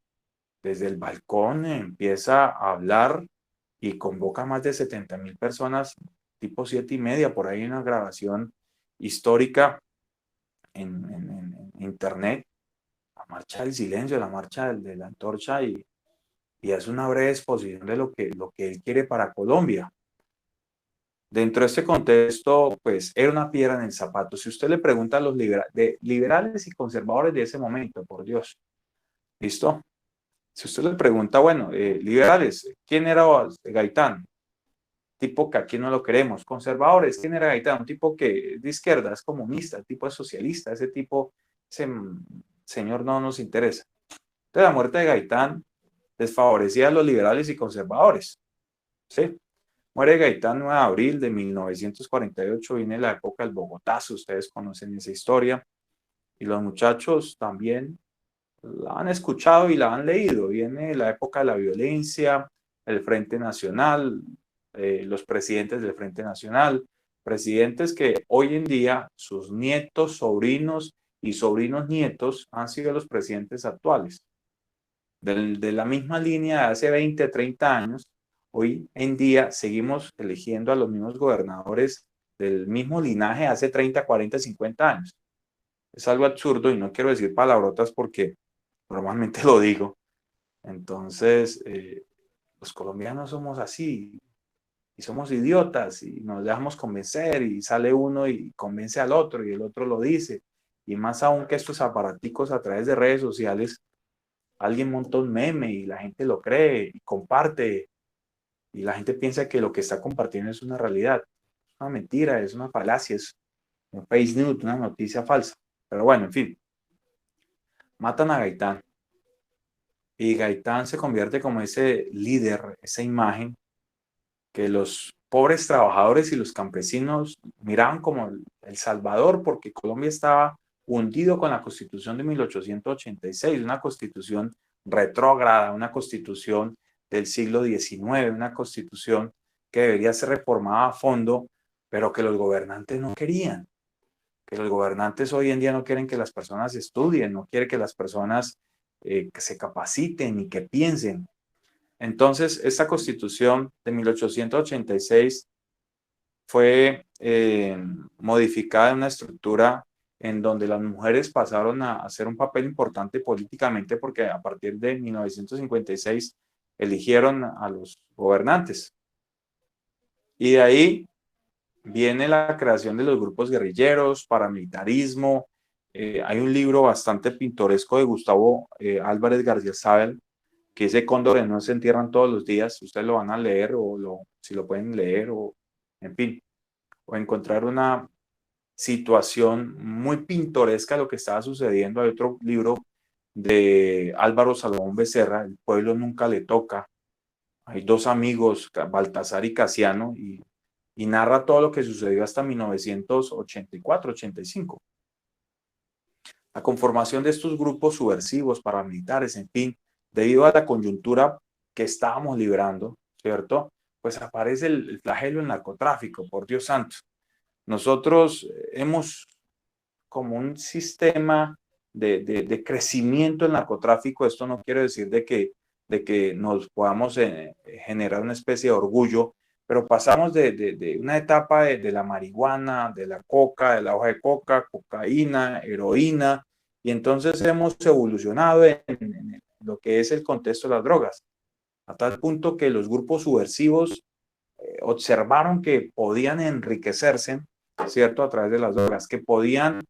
desde el balcón, empieza a hablar y convoca a más de 70.000 personas, tipo 7:30, por ahí hay una grabación histórica en internet, la marcha del silencio, la marcha de la antorcha, y es una breve exposición de lo que él quiere para Colombia. Dentro de este contexto, pues era una piedra en el zapato. Si usted le pregunta a los liberales y conservadores de ese momento, por Dios, ¿listo? Si usted le pregunta, bueno, liberales, ¿quién era Gaitán? Tipo que aquí no lo queremos. Conservadores, ¿quién era Gaitán? Un tipo que es de izquierda, es comunista, tipo es socialista, ese tipo, ese señor no nos interesa. Entonces, la muerte de Gaitán desfavorecía a los liberales y conservadores, ¿sí? Muere Gaitán 9 de abril de 1948, viene la época del Bogotazo, ustedes conocen esa historia, y los muchachos también la han escuchado y la han leído. Viene la época de la violencia, el Frente Nacional, los presidentes del Frente Nacional, presidentes que hoy en día sus nietos, sobrinos y sobrinos nietos han sido los presidentes actuales. De la misma línea de hace 20, 30 años, hoy en día seguimos eligiendo a los mismos gobernadores del mismo linaje hace 30, 40, 50 años. Es algo absurdo, y no quiero decir palabrotas porque normalmente lo digo. Entonces, los colombianos somos así, y somos idiotas, y nos dejamos convencer, y sale uno y convence al otro, y el otro lo dice. Y más aún que estos aparaticos a través de redes sociales, alguien monta un meme y la gente lo cree y comparte, y la gente piensa que lo que está compartiendo es una realidad. Es una mentira, es una falacia, es un fake news, una noticia falsa. Pero bueno, en fin, matan a Gaitán, y Gaitán se convierte como ese líder, esa imagen que los pobres trabajadores y los campesinos miraban como el Salvador, porque Colombia estaba hundido con la Constitución de 1886, una constitución retrógrada, una constitución del siglo XIX, una constitución que debería ser reformada a fondo, pero que los gobernantes no querían. Que los gobernantes hoy en día no quieren que las personas estudien, no quieren que las personas que se capaciten y que piensen. Entonces, esta constitución de 1886 fue modificada en una estructura en donde las mujeres pasaron a hacer un papel importante políticamente, porque a partir de 1956 eligieron a los gobernantes. Y de ahí viene la creación de los grupos guerrilleros, paramilitarismo, hay un libro bastante pintoresco de Gustavo Álvarez García Sabel, que dice Cóndores no se entierran todos los días. Ustedes lo van a leer si lo pueden leer o, en fin, o encontrar una situación muy pintoresca de lo que estaba sucediendo. Hay otro libro de Álvaro Salomón Becerra, El pueblo nunca le toca. Hay dos amigos, Baltasar y Casiano, y narra todo lo que sucedió hasta 1984-85. La conformación de estos grupos subversivos, paramilitares, en fin, debido a la coyuntura que estábamos librando, ¿cierto? Pues aparece el flagelo del narcotráfico, por Dios santo. Nosotros hemos como un sistema de crecimiento del narcotráfico. Esto no quiere decir de que nos podamos generar una especie de orgullo, pero pasamos de una etapa de la marihuana, de la coca, de la hoja de coca, cocaína, heroína, y entonces hemos evolucionado en lo que es el contexto de las drogas, a tal punto que los grupos subversivos observaron que podían enriquecerse, ¿cierto?, a través de las drogas, que podían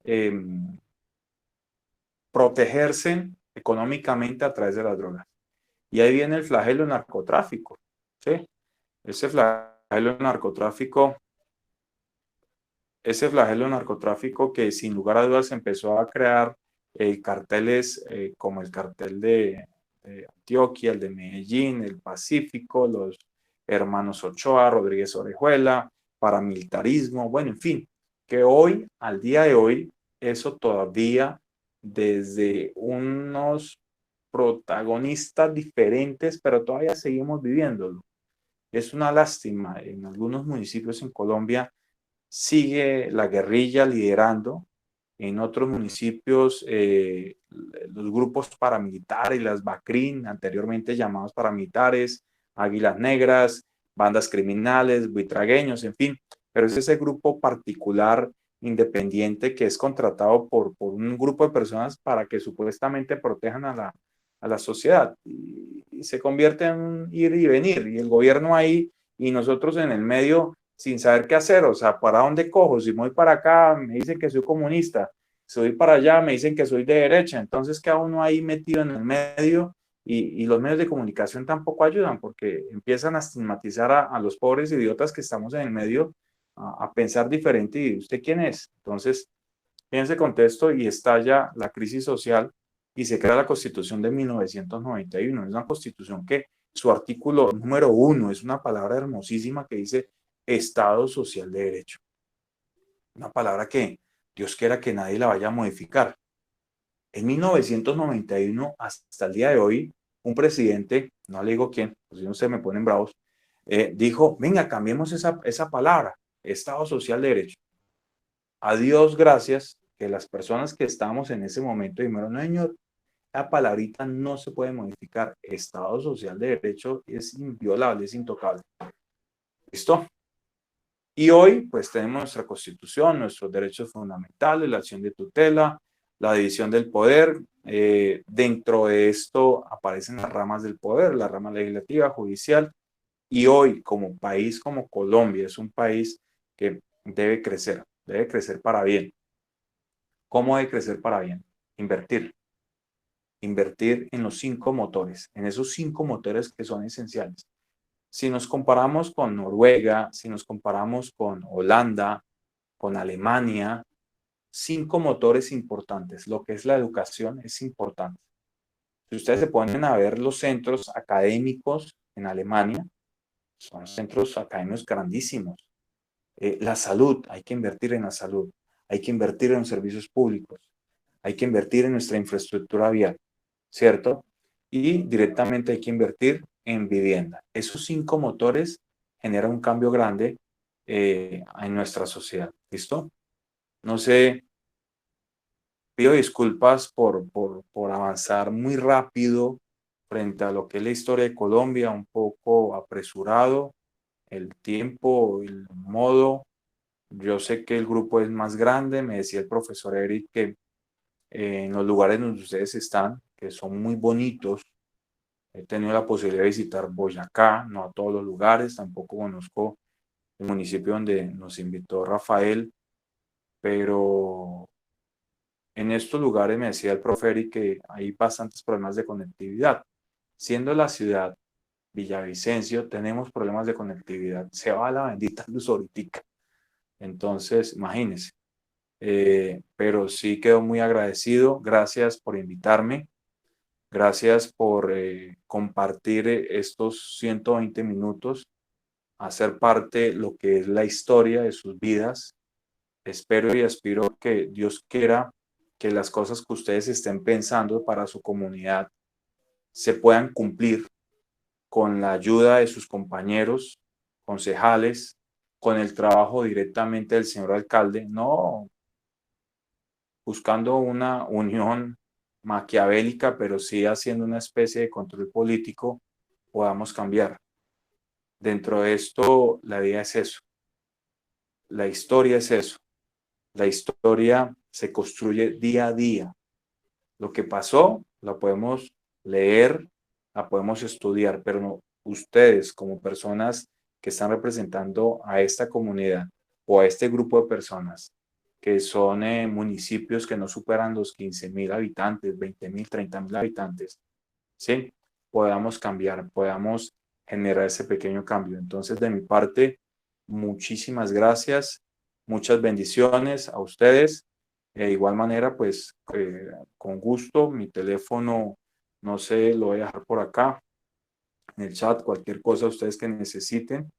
eh, protegerse económicamente a través de las drogas. Y ahí viene el flagelo del narcotráfico, ¿sí? Ese flagelo del narcotráfico que sin lugar a dudas empezó a crear carteles como el cartel de Antioquia, el de Medellín, el Pacífico, los hermanos Ochoa, Rodríguez Orejuela, paramilitarismo, bueno, en fin, que hoy, al día de hoy, eso todavía desde unos protagonistas diferentes, pero todavía seguimos viviéndolo. Es una lástima. En algunos municipios en Colombia sigue la guerrilla liderando. En otros municipios, los grupos paramilitares, las BACRIN, anteriormente llamados paramilitares, Águilas Negras, bandas criminales, buitragueños, en fin. Pero es ese grupo particular independiente que es contratado por un grupo de personas para que supuestamente protejan a la sociedad. Y se convierte en un ir y venir. Y el gobierno ahí y nosotros en el medio sin saber qué hacer. O sea, ¿para dónde cojo? Si me voy para acá, me dicen que soy comunista. Si voy para allá, me dicen que soy de derecha. Entonces queda uno ahí metido en el medio y los medios de comunicación tampoco ayudan porque empiezan a estigmatizar a los pobres idiotas que estamos en el medio a pensar diferente. ¿Y usted quién es? Entonces, en ese contexto y estalla la crisis social y se crea la Constitución de 1991. Es una constitución que su artículo número 1 es una palabra hermosísima que dice Estado Social de Derecho. Una palabra que Dios quiera que nadie la vaya a modificar. En 1991 hasta el día de hoy, un presidente, no le digo quién, pues si no se me ponen bravos, dijo, venga, cambiemos esa palabra, Estado Social de Derecho. A Dios gracias que las personas que estamos en ese momento dijeron, no, señor, la palabrita no se puede modificar. Estado Social de Derecho es inviolable, es intocable. ¿Listo? Y hoy, pues tenemos nuestra Constitución, nuestros derechos fundamentales, la acción de tutela, la división del poder. Dentro de esto aparecen las ramas del poder, la rama legislativa, judicial. Y hoy, como país, como Colombia, es un país que debe crecer para bien. ¿Cómo debe crecer para bien? Invertir en los 5 motores, en esos 5 motores que son esenciales. Si nos comparamos con Noruega, si nos comparamos con Holanda, con Alemania, 5 motores importantes. Lo que es la educación es importante. Si ustedes se ponen a ver los centros académicos en Alemania, son centros académicos grandísimos. La salud, hay que invertir en la salud, hay que invertir en los servicios públicos, hay que invertir en nuestra infraestructura vial, ¿cierto? Y directamente hay que invertir en vivienda. Esos 5 motores generan un cambio grande en nuestra sociedad. ¿Listo? No sé, pido disculpas por avanzar muy rápido frente a lo que es la historia de Colombia, un poco apresurado, el tiempo, el modo. Yo sé que el grupo es más grande, me decía el profesor Eric que en los lugares donde ustedes están, que son muy bonitos. He tenido la posibilidad de visitar Boyacá, no a todos los lugares, tampoco conozco el municipio donde nos invitó Rafael, pero en estos lugares me decía el profe Eric que hay bastantes problemas de conectividad. Siendo la ciudad Villavicencio, tenemos problemas de conectividad. Se va la bendita luz ahorita. Entonces, imagínense. Pero sí quedo muy agradecido. Gracias por invitarme. Gracias por compartir estos 120 minutos, hacer parte de lo que es la historia de sus vidas. Espero y aspiro que Dios quiera que las cosas que ustedes estén pensando para su comunidad se puedan cumplir con la ayuda de sus compañeros, concejales, con el trabajo directamente del señor alcalde, no buscando una unión maquiavélica, pero sí haciendo una especie de control político, podamos cambiar. Dentro de esto, la vida es eso. La historia es eso. La historia se construye día a día. Lo que pasó, la podemos leer, la podemos estudiar, pero no, ustedes como personas que están representando a esta comunidad o a este grupo de personas que son municipios que no superan los 15.000 habitantes, 20.000, 30.000 habitantes, ¿sí? Podamos cambiar, podamos generar ese pequeño cambio. Entonces, de mi parte, muchísimas gracias, muchas bendiciones a ustedes. De igual manera, pues, con gusto, mi teléfono, no sé, lo voy a dejar por acá, en el chat, cualquier cosa ustedes que necesiten.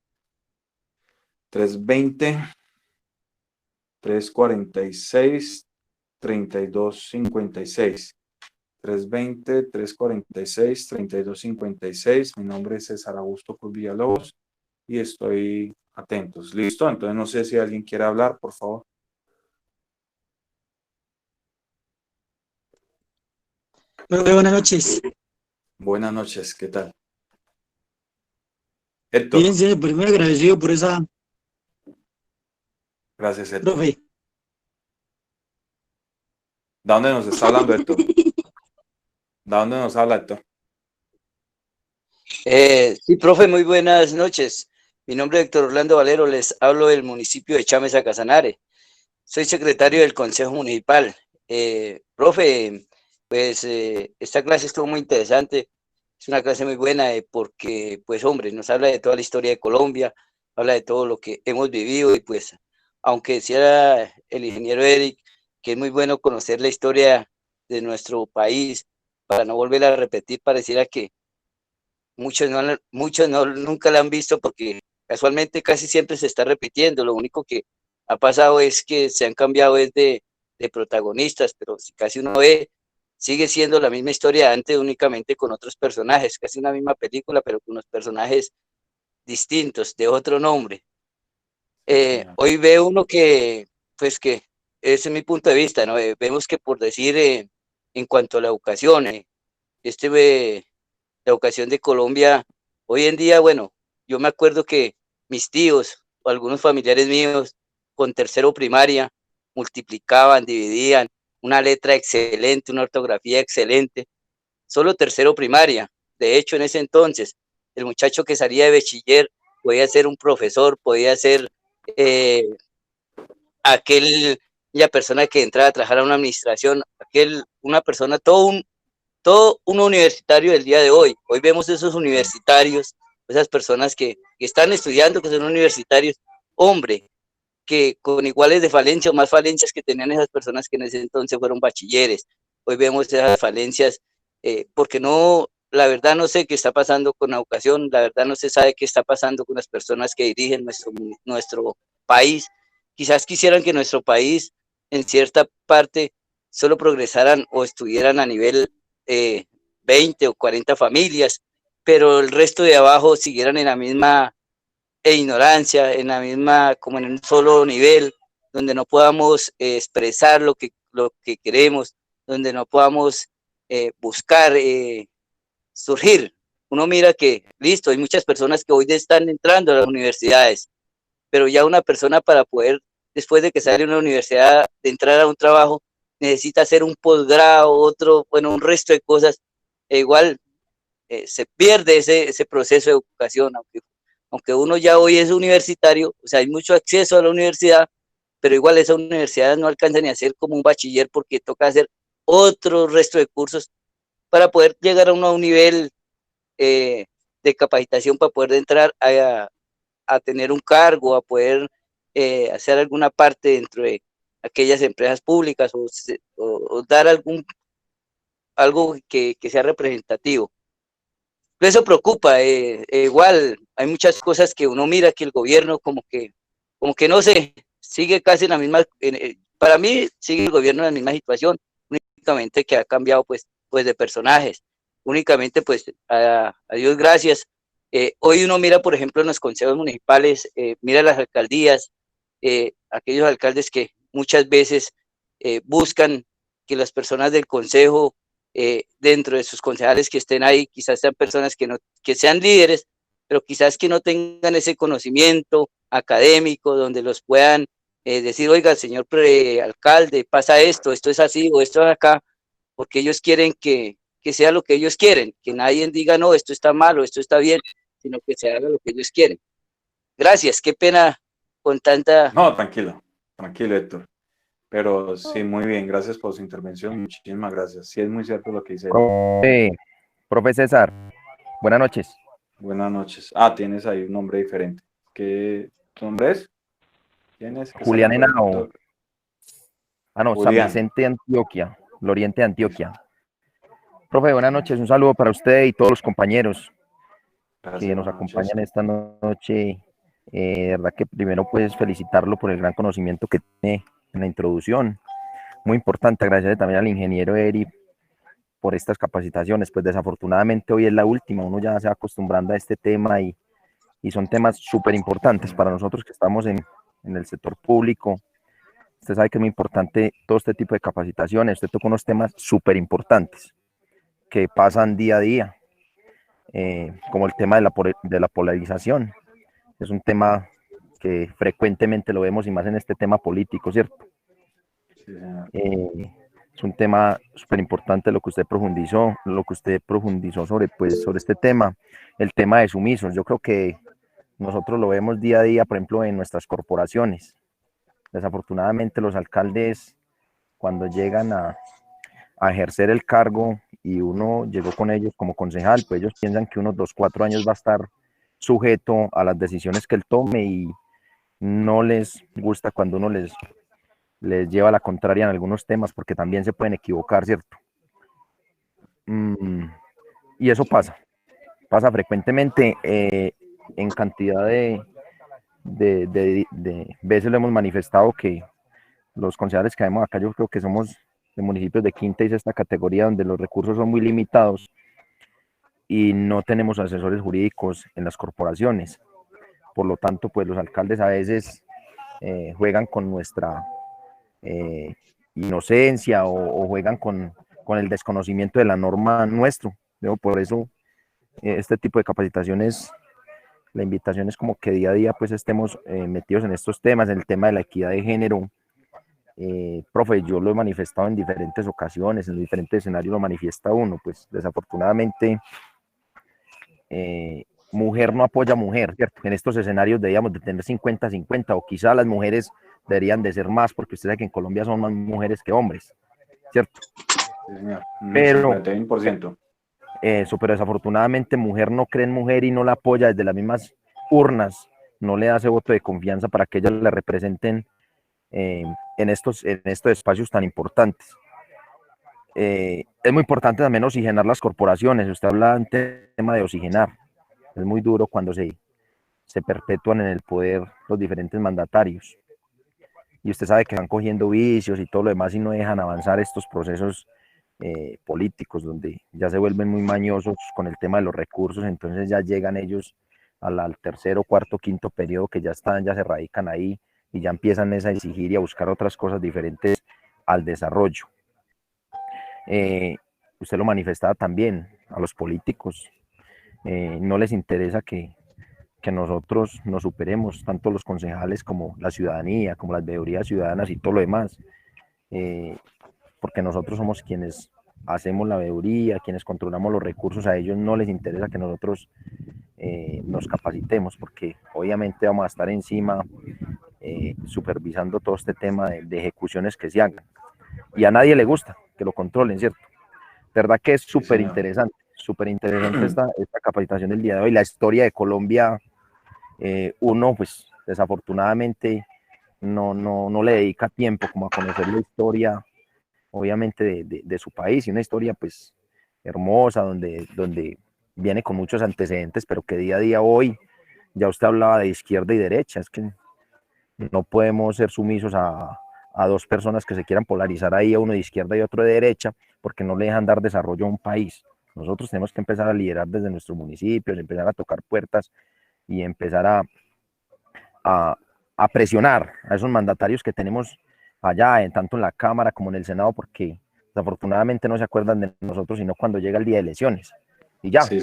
320-346-3256. 320-346-3256. Mi nombre es César Augusto Cruz Villalobos y estoy atentos. ¿Listo? Entonces no sé si alguien quiere hablar, por favor. Buenas noches. Buenas noches, ¿qué tal? Héctor. Fíjense, primero agradecido por esa... Gracias, Héctor. Profe. ¿De dónde nos está hablando, Héctor? ¿De dónde nos habla, Héctor? Sí, profe, muy buenas noches. Mi nombre es Héctor Orlando Valero, les hablo del municipio de Chámeza, Casanare. Soy secretario del Consejo Municipal. Profe, pues esta clase estuvo muy interesante. Es una clase muy buena porque, pues hombre, nos habla de toda la historia de Colombia, habla de todo lo que hemos vivido y pues, aunque decía el ingeniero Eric, que es muy bueno conocer la historia de nuestro país para no volver a repetir, pareciera que muchos nunca la han visto porque casualmente casi siempre se está repitiendo. Lo único que ha pasado es que se han cambiado de protagonistas, pero si casi uno ve, sigue siendo la misma historia de antes, únicamente con otros personajes, casi una misma película, pero con unos personajes distintos, de otro nombre. Hoy ve uno que, pues que, ese es mi punto de vista, ¿no? Vemos que por decir, en cuanto a la educación, la educación de Colombia, hoy en día, bueno, yo me acuerdo que mis tíos o algunos familiares míos con tercero primaria multiplicaban, dividían, una letra excelente, una ortografía excelente, solo tercero primaria. De hecho, en ese entonces, el muchacho que salía de bachiller podía ser un profesor, podía ser aquella persona que entraba a trabajar a una administración, una persona, todo un universitario del día de hoy. Hoy vemos esos universitarios, esas personas que están estudiando, que son universitarios, hombre, que con iguales de falencia o más falencias que tenían esas personas que en ese entonces fueron bachilleres. Hoy vemos esas falencias porque no, la verdad no sé qué está pasando con la educación, la verdad no se sabe qué está pasando con las personas que dirigen nuestro país. Quizás quisieran que nuestro país en cierta parte solo progresaran o estuvieran a nivel 20 o 40 familias, pero el resto de abajo siguieran en la misma ignorancia, en la misma, como en un solo nivel, donde no podamos expresar lo que queremos, donde no podamos buscar surgir. Uno mira que, listo, hay muchas personas que hoy están entrando a las universidades, pero ya una persona para poder, después de que sale de una universidad, de entrar a un trabajo, necesita hacer un posgrado, bueno, un resto de cosas, e igual se pierde ese proceso de educación, aunque uno ya hoy es universitario, o sea, hay mucho acceso a la universidad, pero igual esas universidades no alcanzan ni a ser como un bachiller porque toca hacer otro resto de cursos para poder llegar a un nivel de capacitación para poder entrar a tener un cargo, a poder hacer alguna parte dentro de aquellas empresas públicas o dar algo que sea representativo. Eso preocupa, igual hay muchas cosas que uno mira que el gobierno como que no sé, sigue casi en la misma, para mí sigue el gobierno en la misma situación, únicamente que ha cambiado pues de personajes, únicamente pues a Dios gracias. Hoy uno mira, por ejemplo, en los consejos municipales, mira las alcaldías, aquellos alcaldes que muchas veces buscan que las personas del consejo, dentro de sus concejales que estén ahí, quizás sean personas que sean líderes, pero quizás que no tengan ese conocimiento académico donde los puedan decir, oiga, señor alcalde, pasa esto es así o esto es acá, porque ellos quieren que sea lo que ellos quieren, que nadie diga, no, esto está mal o esto está bien, sino que se haga lo que ellos quieren. Gracias, qué pena con tanta... No, tranquilo, Héctor. Pero sí, muy bien, gracias por su intervención, muchísimas gracias. Sí, es muy cierto lo que dice. Profe César, buenas noches. Buenas noches. Tienes ahí un nombre diferente. ¿Qué tu nombre es? ¿Quién es? Julián Henao. No, San Julián. Vicente, Antioquia, el oriente de Antioquia. Profe, buenas noches, un saludo para usted y todos los compañeros que nos acompañan esta noche. De verdad que primero pues felicitarlo por el gran conocimiento que tiene en la introducción. Muy importante, agradecerle también al ingeniero Eri por estas capacitaciones. Pues desafortunadamente hoy es la última, uno ya se va acostumbrando a este tema y son temas súper importantes para nosotros que estamos en el sector público. Usted sabe que es muy importante todo este tipo de capacitaciones. Usted toca unos temas súper importantes que pasan día a día, como el tema de la polarización. Es un tema que frecuentemente lo vemos y más en este tema político, ¿cierto? Es un tema súper importante lo que usted profundizó sobre este tema, el tema de sumisos. Yo creo que nosotros lo vemos día a día, por ejemplo, en nuestras corporaciones. Desafortunadamente los alcaldes, cuando llegan a ejercer el cargo y uno llegó con ellos como concejal, pues ellos piensan que unos 2, 4 años va a estar sujeto a las decisiones que él tome y no les gusta cuando uno les lleva la contraria en algunos temas porque también se pueden equivocar, ¿cierto? Y eso pasa frecuentemente, en cantidad de veces lo hemos manifestado que los concejales que vemos acá, yo creo que somos de municipios de quinta y sexta categoría donde los recursos son muy limitados y no tenemos asesores jurídicos en las corporaciones. Por lo tanto, pues los alcaldes a veces juegan con nuestra inocencia o juegan con el desconocimiento de la norma nuestro. Por eso este tipo de capacitaciones, la invitación es como que día a día pues estemos metidos en estos temas, en el tema de la equidad de género. Profe, yo lo he manifestado en diferentes ocasiones, en diferentes escenarios lo manifiesta uno, pues desafortunadamente mujer no apoya a mujer, ¿cierto? En estos escenarios deberíamos de tener 50-50 o quizá las mujeres deberían de ser más, porque usted sabe que en Colombia son más mujeres que hombres, ¿cierto? Sí, señor. Pero 51%. Pero desafortunadamente mujer no cree en mujer y no la apoya desde las mismas urnas, no le da ese voto de confianza para que ellas le representen en estos espacios tan importantes. Es muy importante también oxigenar las corporaciones. Usted habla del tema de oxigenar. Es muy duro cuando se perpetúan en el poder los diferentes mandatarios. Y usted sabe que van cogiendo vicios y todo lo demás y no dejan avanzar estos procesos políticos, donde ya se vuelven muy mañosos con el tema de los recursos. Entonces ya llegan ellos al tercero, cuarto, quinto periodo que ya se radican ahí y ya empiezan a exigir y a buscar otras cosas diferentes al desarrollo. Usted lo manifestaba también, a los políticos no les interesa que nosotros nos superemos, tanto los concejales como la ciudadanía, como las veedurías ciudadanas y todo lo demás, porque nosotros somos quienes hacemos la veeduría, quienes controlamos los recursos. A ellos no les interesa que nosotros nos capacitemos, porque obviamente vamos a estar encima supervisando todo este tema de ejecuciones que se hagan. Y a nadie le gusta que lo controlen, ¿cierto? De verdad que es súper interesante esta capacitación del día de hoy. La historia de Colombia, uno pues desafortunadamente no le dedica tiempo como a conocer la historia, obviamente, de su país, y una historia pues hermosa, donde viene con muchos antecedentes, pero que día a día hoy, ya usted hablaba de izquierda y derecha, es que no podemos ser sumisos a dos personas que se quieran polarizar ahí, a uno de izquierda y otro de derecha, porque no le dejan dar desarrollo a un país. Nosotros tenemos que empezar a liderar desde nuestros municipios, empezar a tocar puertas y empezar a presionar a esos mandatarios que tenemos allá, tanto en la Cámara como en el Senado, porque desafortunadamente no se acuerdan de nosotros, sino cuando llega el día de elecciones. Y ya, Sí,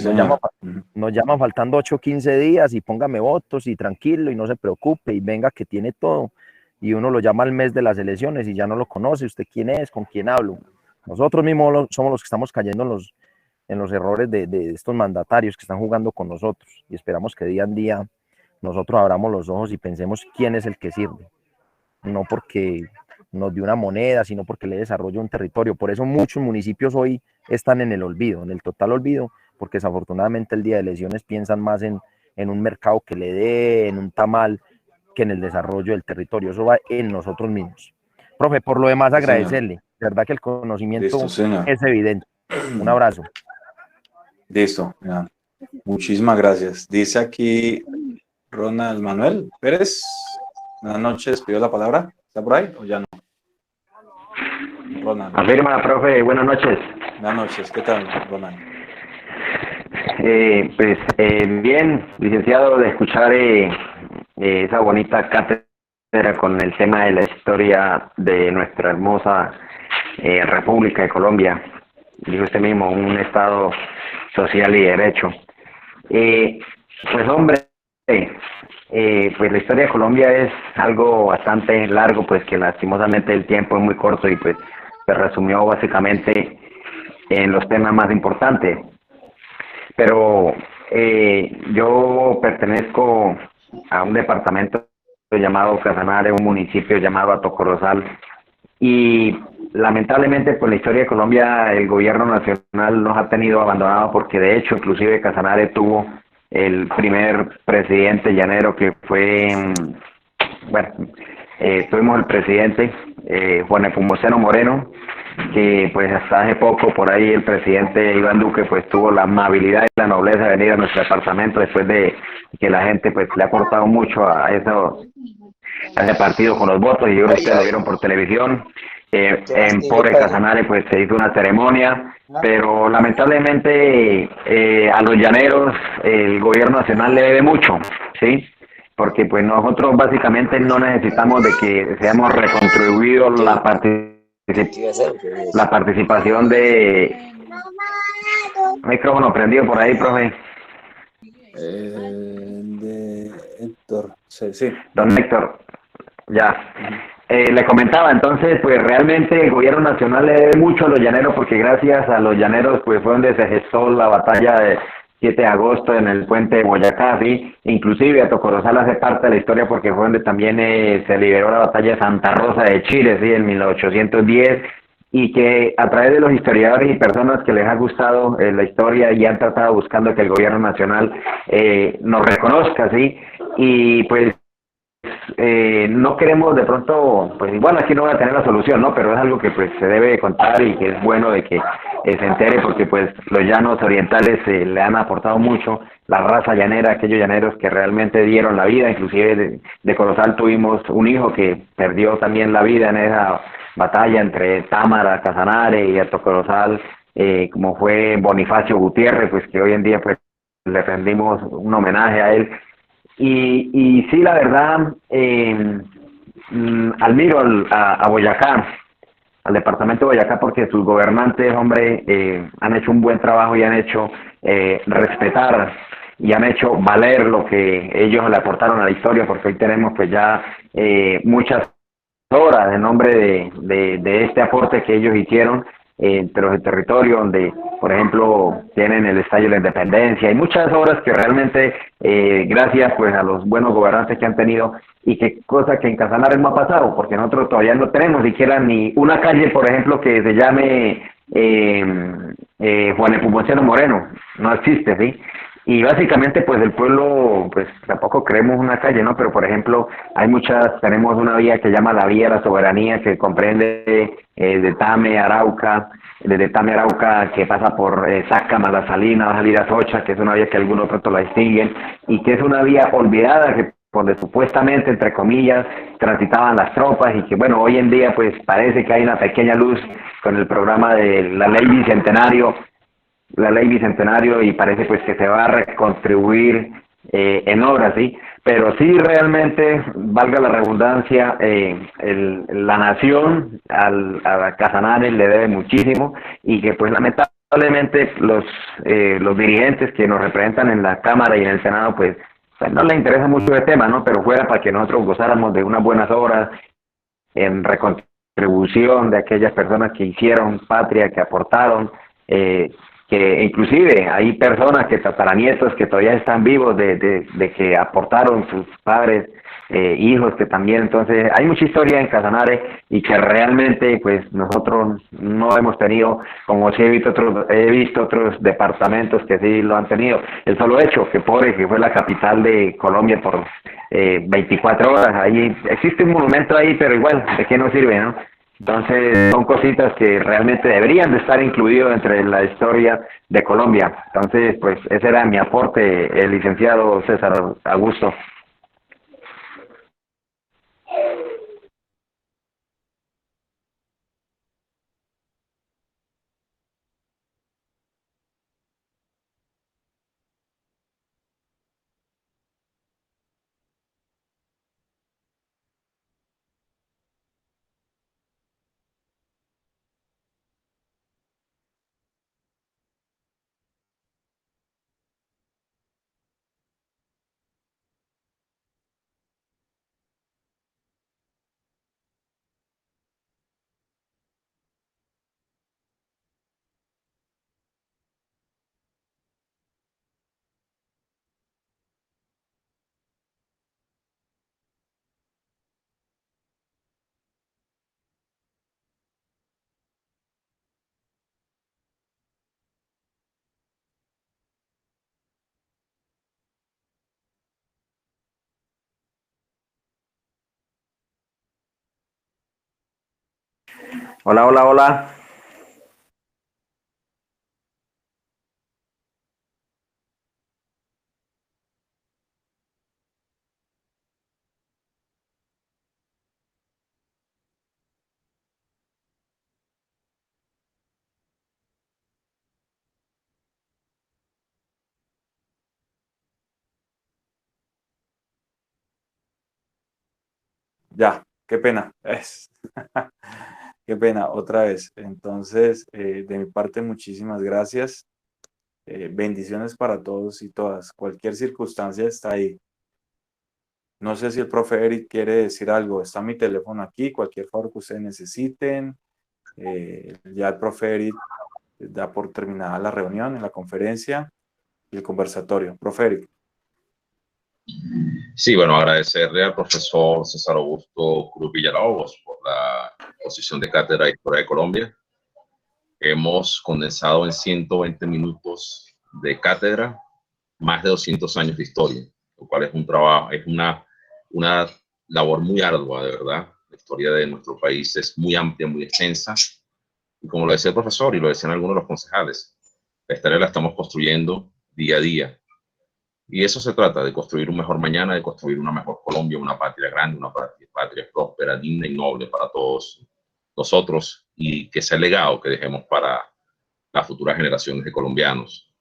nos llaman faltando 8 o 15 días y póngame votos y tranquilo y no se preocupe y venga que tiene todo. Y uno lo llama al mes de las elecciones y ya no lo conoce, usted quién es, con quién hablo. Nosotros mismos somos los que estamos cayendo en los errores de estos mandatarios que están jugando con nosotros, y esperamos que día a día nosotros abramos los ojos y pensemos quién es el que sirve, no porque nos dio una moneda, sino porque le desarrolla un territorio. Por eso muchos municipios hoy están en el olvido, en el total olvido, porque desafortunadamente el día de elecciones piensan más en un mercado que le dé, en un tamal, que en el desarrollo del territorio. Eso va en nosotros mismos. Profe, por lo demás agradecerle, de verdad que el conocimiento es evidente. Un abrazo. Listo, ya. Muchísimas gracias. Dice aquí Ronald Manuel Pérez. Buenas noches, pidió la palabra. ¿Está por ahí o ya no? Ronald. Afirma, profe, buenas noches. Buenas noches, ¿qué tal, Ronald? Bien, licenciado, de escuchar esa bonita cátedra con el tema de la historia de nuestra hermosa República de Colombia. Dijo usted mismo, un Estado social y de derecho. Pues hombre, pues la historia de Colombia es algo bastante largo, pues que lastimosamente el tiempo es muy corto y pues se resumió básicamente en los temas más importantes. Pero yo pertenezco a un departamento llamado Casanare, un municipio llamado Atocorozal, y lamentablemente pues la historia de Colombia, el gobierno nacional nos ha tenido abandonados, porque de hecho inclusive Casanare tuvo el primer presidente llanero que fue, tuvimos el presidente Juan Nepomuceno Moreno, que pues hasta hace poco por ahí el presidente Iván Duque pues tuvo la amabilidad y la nobleza de venir a nuestro departamento después de que la gente pues le ha aportado mucho a ese partido con los votos, y yo creo que ustedes lo vieron por televisión. En Pobre Casanare pues se hizo una ceremonia, pero lamentablemente a los llaneros el gobierno nacional le debe mucho, ¿sí? Porque pues nosotros básicamente no necesitamos de que seamos recontribuidos la participación de... Micrófono prendido por ahí, profe. De Héctor, sí. Don Héctor, ya. Le comentaba, entonces, pues realmente el gobierno nacional le debe mucho a los llaneros, porque gracias a los llaneros pues fue donde se gestó la batalla de 7 de agosto en el puente de Boyacá, ¿sí? Inclusive Atocorozal hace parte de la historia porque fue donde también se liberó la batalla de Santa Rosa de Chile, ¿sí? En 1810, y que a través de los historiadores y personas que les ha gustado la historia y han tratado buscando que el gobierno nacional nos reconozca, ¿sí? Y pues no queremos de pronto, pues igual aquí no va a tener la solución, ¿no? Pero es algo que pues se debe contar y que es bueno de que se entere, porque pues los llanos orientales le han aportado mucho, la raza llanera, aquellos llaneros que realmente dieron la vida. Inclusive de Corozal tuvimos un hijo que perdió también la vida en esa batalla entre Támara, Casanare y Atocorozal, como fue Bonifacio Gutiérrez, pues que hoy en día pues le rendimos un homenaje a él. Y sí, la verdad, admiro a Boyacá, al departamento de Boyacá, porque sus gobernantes, hombre, han hecho un buen trabajo y han hecho respetar y han hecho valer lo que ellos le aportaron a la historia, porque hoy tenemos pues ya muchas horas en nombre de este aporte que ellos hicieron, entre el territorio, donde, por ejemplo, tienen el Estadio de la Independencia, hay muchas obras que realmente, gracias pues a los buenos gobernantes que han tenido, y que cosa que en Casanare no ha pasado, porque nosotros todavía no tenemos siquiera ni una calle, por ejemplo, que se llame Juan Nepomuceno Moreno, no existe, ¿sí? Y básicamente pues el pueblo pues tampoco creemos una calle, ¿no? Pero por ejemplo hay muchas, tenemos una vía que llama la Vía de la Soberanía, que comprende de Tame, Arauca, desde Tame, Arauca, que pasa por Sácama, La Salina, la salida Socha, que es una vía que algunos pronto la distinguen, y que es una vía olvidada, que donde supuestamente, entre comillas, transitaban las tropas, y que bueno, hoy en día pues parece que hay una pequeña luz con el programa de la Ley Bicentenario, y parece pues que se va a recontribuir en obras, ¿sí? Pero sí realmente, valga la redundancia, la nación a Casanare le debe muchísimo, y que pues lamentablemente los dirigentes que nos representan en la Cámara y en el Senado pues no les interesa mucho el tema, ¿no? Pero fuera para que nosotros gozáramos de unas buenas obras en recontribución de aquellas personas que hicieron patria, que aportaron, que inclusive hay personas que tataranietos que todavía están vivos de que aportaron sus padres, hijos que también. Entonces hay mucha historia en Casanare, y que realmente pues nosotros no hemos tenido, como sí he visto otros departamentos que sí lo han tenido. El solo hecho que Pobre, que fue la capital de Colombia por 24 horas, ahí existe un monumento ahí, pero igual, ¿de qué nos sirve, no? Entonces son cositas que realmente deberían de estar incluidos entre la historia de Colombia. Entonces pues ese era mi aporte, el licenciado César Augusto. Hola, hola, hola. Ya, qué pena. Qué pena, otra vez. Entonces, de mi parte, muchísimas gracias. Bendiciones para todos y todas. Cualquier circunstancia está ahí. No sé si el profe Eric quiere decir algo. Está mi teléfono aquí, cualquier favor que ustedes necesiten. Ya el profe Eric da por terminada la reunión, en la conferencia y el conversatorio. Profe Eric. Sí, bueno, agradecerle al profesor César Augusto Cruz Villalobos por la exposición de cátedra de Historia de Colombia. Hemos condensado en 120 minutos de cátedra más de 200 años de historia, lo cual es un trabajo, es una labor muy ardua, de verdad. La historia de nuestro país es muy amplia, muy extensa, y como lo decía el profesor y lo decían algunos de los concejales, la historia la estamos construyendo día a día. Y eso se trata, de construir un mejor mañana, de construir una mejor Colombia, una patria grande, una patria próspera, digna y noble para todos nosotros, y que sea el legado que dejemos para las futuras generaciones de colombianos.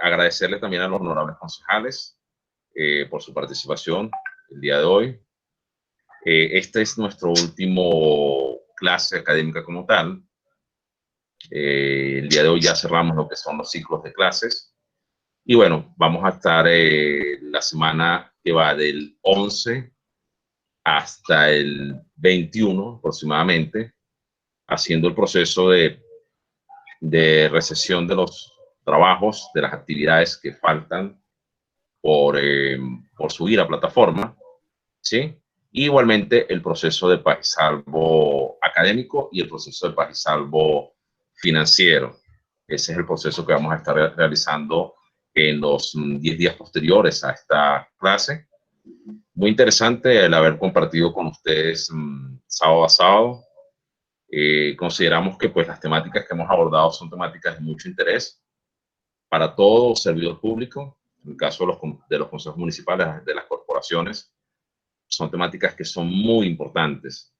Agradecerle también a los honorables concejales por su participación el día de hoy. Este es nuestro último clase académica como tal. El día de hoy ya cerramos lo que son los ciclos de clases. Y bueno, vamos a estar la semana que va del 11 hasta el 21 aproximadamente, haciendo el proceso de recesión de los trabajos, de las actividades que faltan por subir a plataforma, ¿sí? Igualmente el proceso de paz y salvo académico y el proceso de paz y salvo financiero. Ese es el proceso que vamos a estar realizando en los 10 días posteriores a esta clase. Muy interesante el haber compartido con ustedes sábado a sábado. Consideramos que pues las temáticas que hemos abordado son temáticas de mucho interés para todo servidor público. En el caso de los consejos municipales, de las corporaciones, son temáticas que son muy importantes.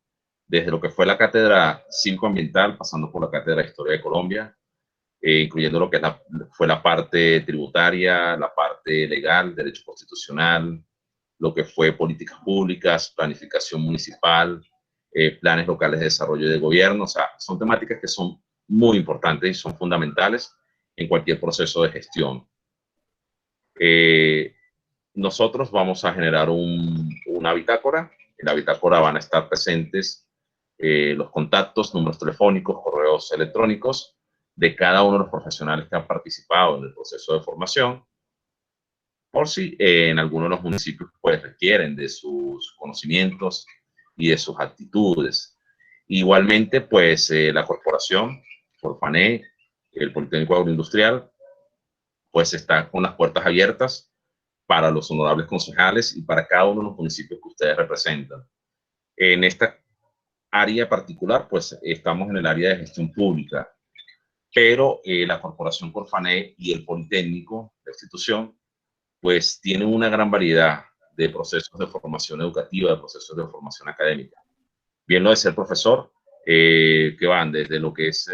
Desde lo que fue la cátedra cívico-ambiental, pasando por la cátedra de Historia de Colombia, incluyendo lo que fue la parte tributaria, la parte legal, derecho constitucional, lo que fue políticas públicas, planificación municipal, planes locales de desarrollo y de gobierno. O sea, son temáticas que son muy importantes y son fundamentales en cualquier proceso de gestión. Nosotros vamos a generar una bitácora. En la bitácora van a estar presentes los contactos, números telefónicos, correos electrónicos de cada uno de los profesionales que han participado en el proceso de formación, por si en alguno de los municipios pues requieren de sus conocimientos y de sus actitudes. Igualmente, pues la corporación, Corfané, el Politécnico Agroindustrial, pues está con las puertas abiertas para los honorables concejales y para cada uno de los municipios que ustedes representan. En esta área particular, pues estamos en el área de gestión pública, pero la Corporación Corfané y el Politécnico, la institución, pues tienen una gran variedad de procesos de formación educativa, de procesos de formación académica. Bien lo de ser profesor, que van desde lo que es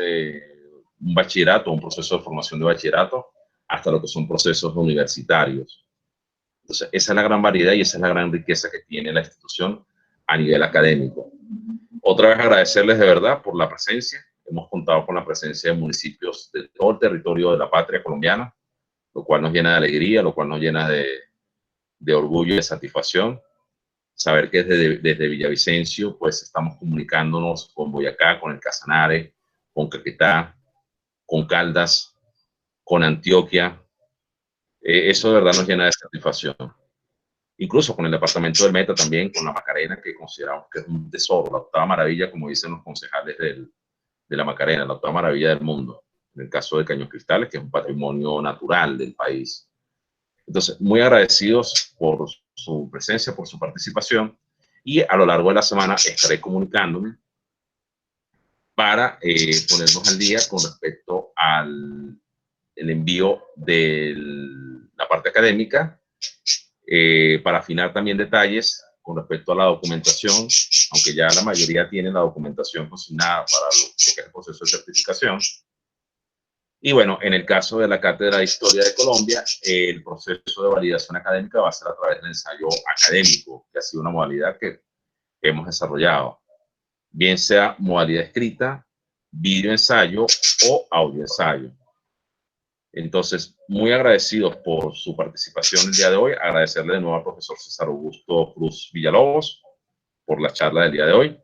un bachillerato, un proceso de formación de bachillerato, hasta lo que son procesos universitarios. Entonces, esa es la gran variedad y esa es la gran riqueza que tiene la institución a nivel académico. Otra vez agradecerles de verdad por la presencia. Hemos contado con la presencia de municipios de todo el territorio de la patria colombiana, lo cual nos llena de alegría, lo cual nos llena de orgullo y de satisfacción. Saber que desde Villavicencio, pues estamos comunicándonos con Boyacá, con el Casanare, con Caquetá, con Caldas, con Antioquia. Eso de verdad nos llena de satisfacción. Incluso con el departamento del Meta también, con la Macarena, que consideramos que es un tesoro, la octava maravilla, como dicen los concejales de la Macarena, la octava maravilla del mundo. En el caso de Caños Cristales, que es un patrimonio natural del país. Entonces, muy agradecidos por su presencia, por su participación, y a lo largo de la semana estaré comunicándome para ponernos al día con respecto al envío de la parte académica, para afinar también detalles con respecto a la documentación, aunque ya la mayoría tiene la documentación consignada para lo que es el proceso de certificación. Y bueno, en el caso de la Cátedra de Historia de Colombia, el proceso de validación académica va a ser a través del ensayo académico, que ha sido una modalidad que hemos desarrollado, bien sea modalidad escrita, video ensayo o audio ensayo. Entonces, muy agradecidos por su participación el día de hoy. Agradecerle de nuevo al profesor César Augusto Cruz Villalobos por la charla del día de hoy.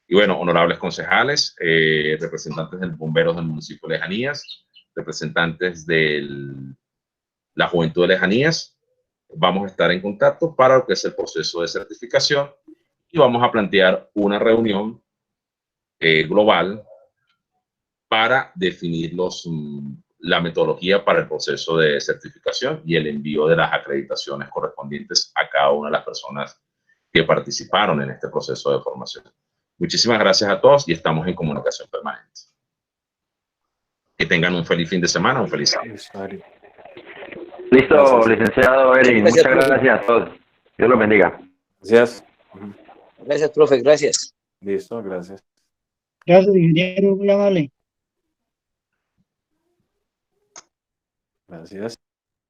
Y bueno, honorables concejales, representantes de bomberos del municipio de Lejanías, representantes de la Juventud de Lejanías, vamos a estar en contacto para lo que es el proceso de certificación y vamos a plantear una reunión global para definir la metodología para el proceso de certificación y el envío de las acreditaciones correspondientes a cada una de las personas que participaron en este proceso de formación. Muchísimas gracias a todos y estamos en comunicación permanente. Que tengan un feliz fin de semana, un feliz sábado. Listo, Gracias. Licenciado Eric. Gracias, Muchas profe. gracias a todos. Dios los bendiga. Gracias. Gracias, profe, gracias. Listo, gracias. Gracias, ingeniero, muy amable. Gracias.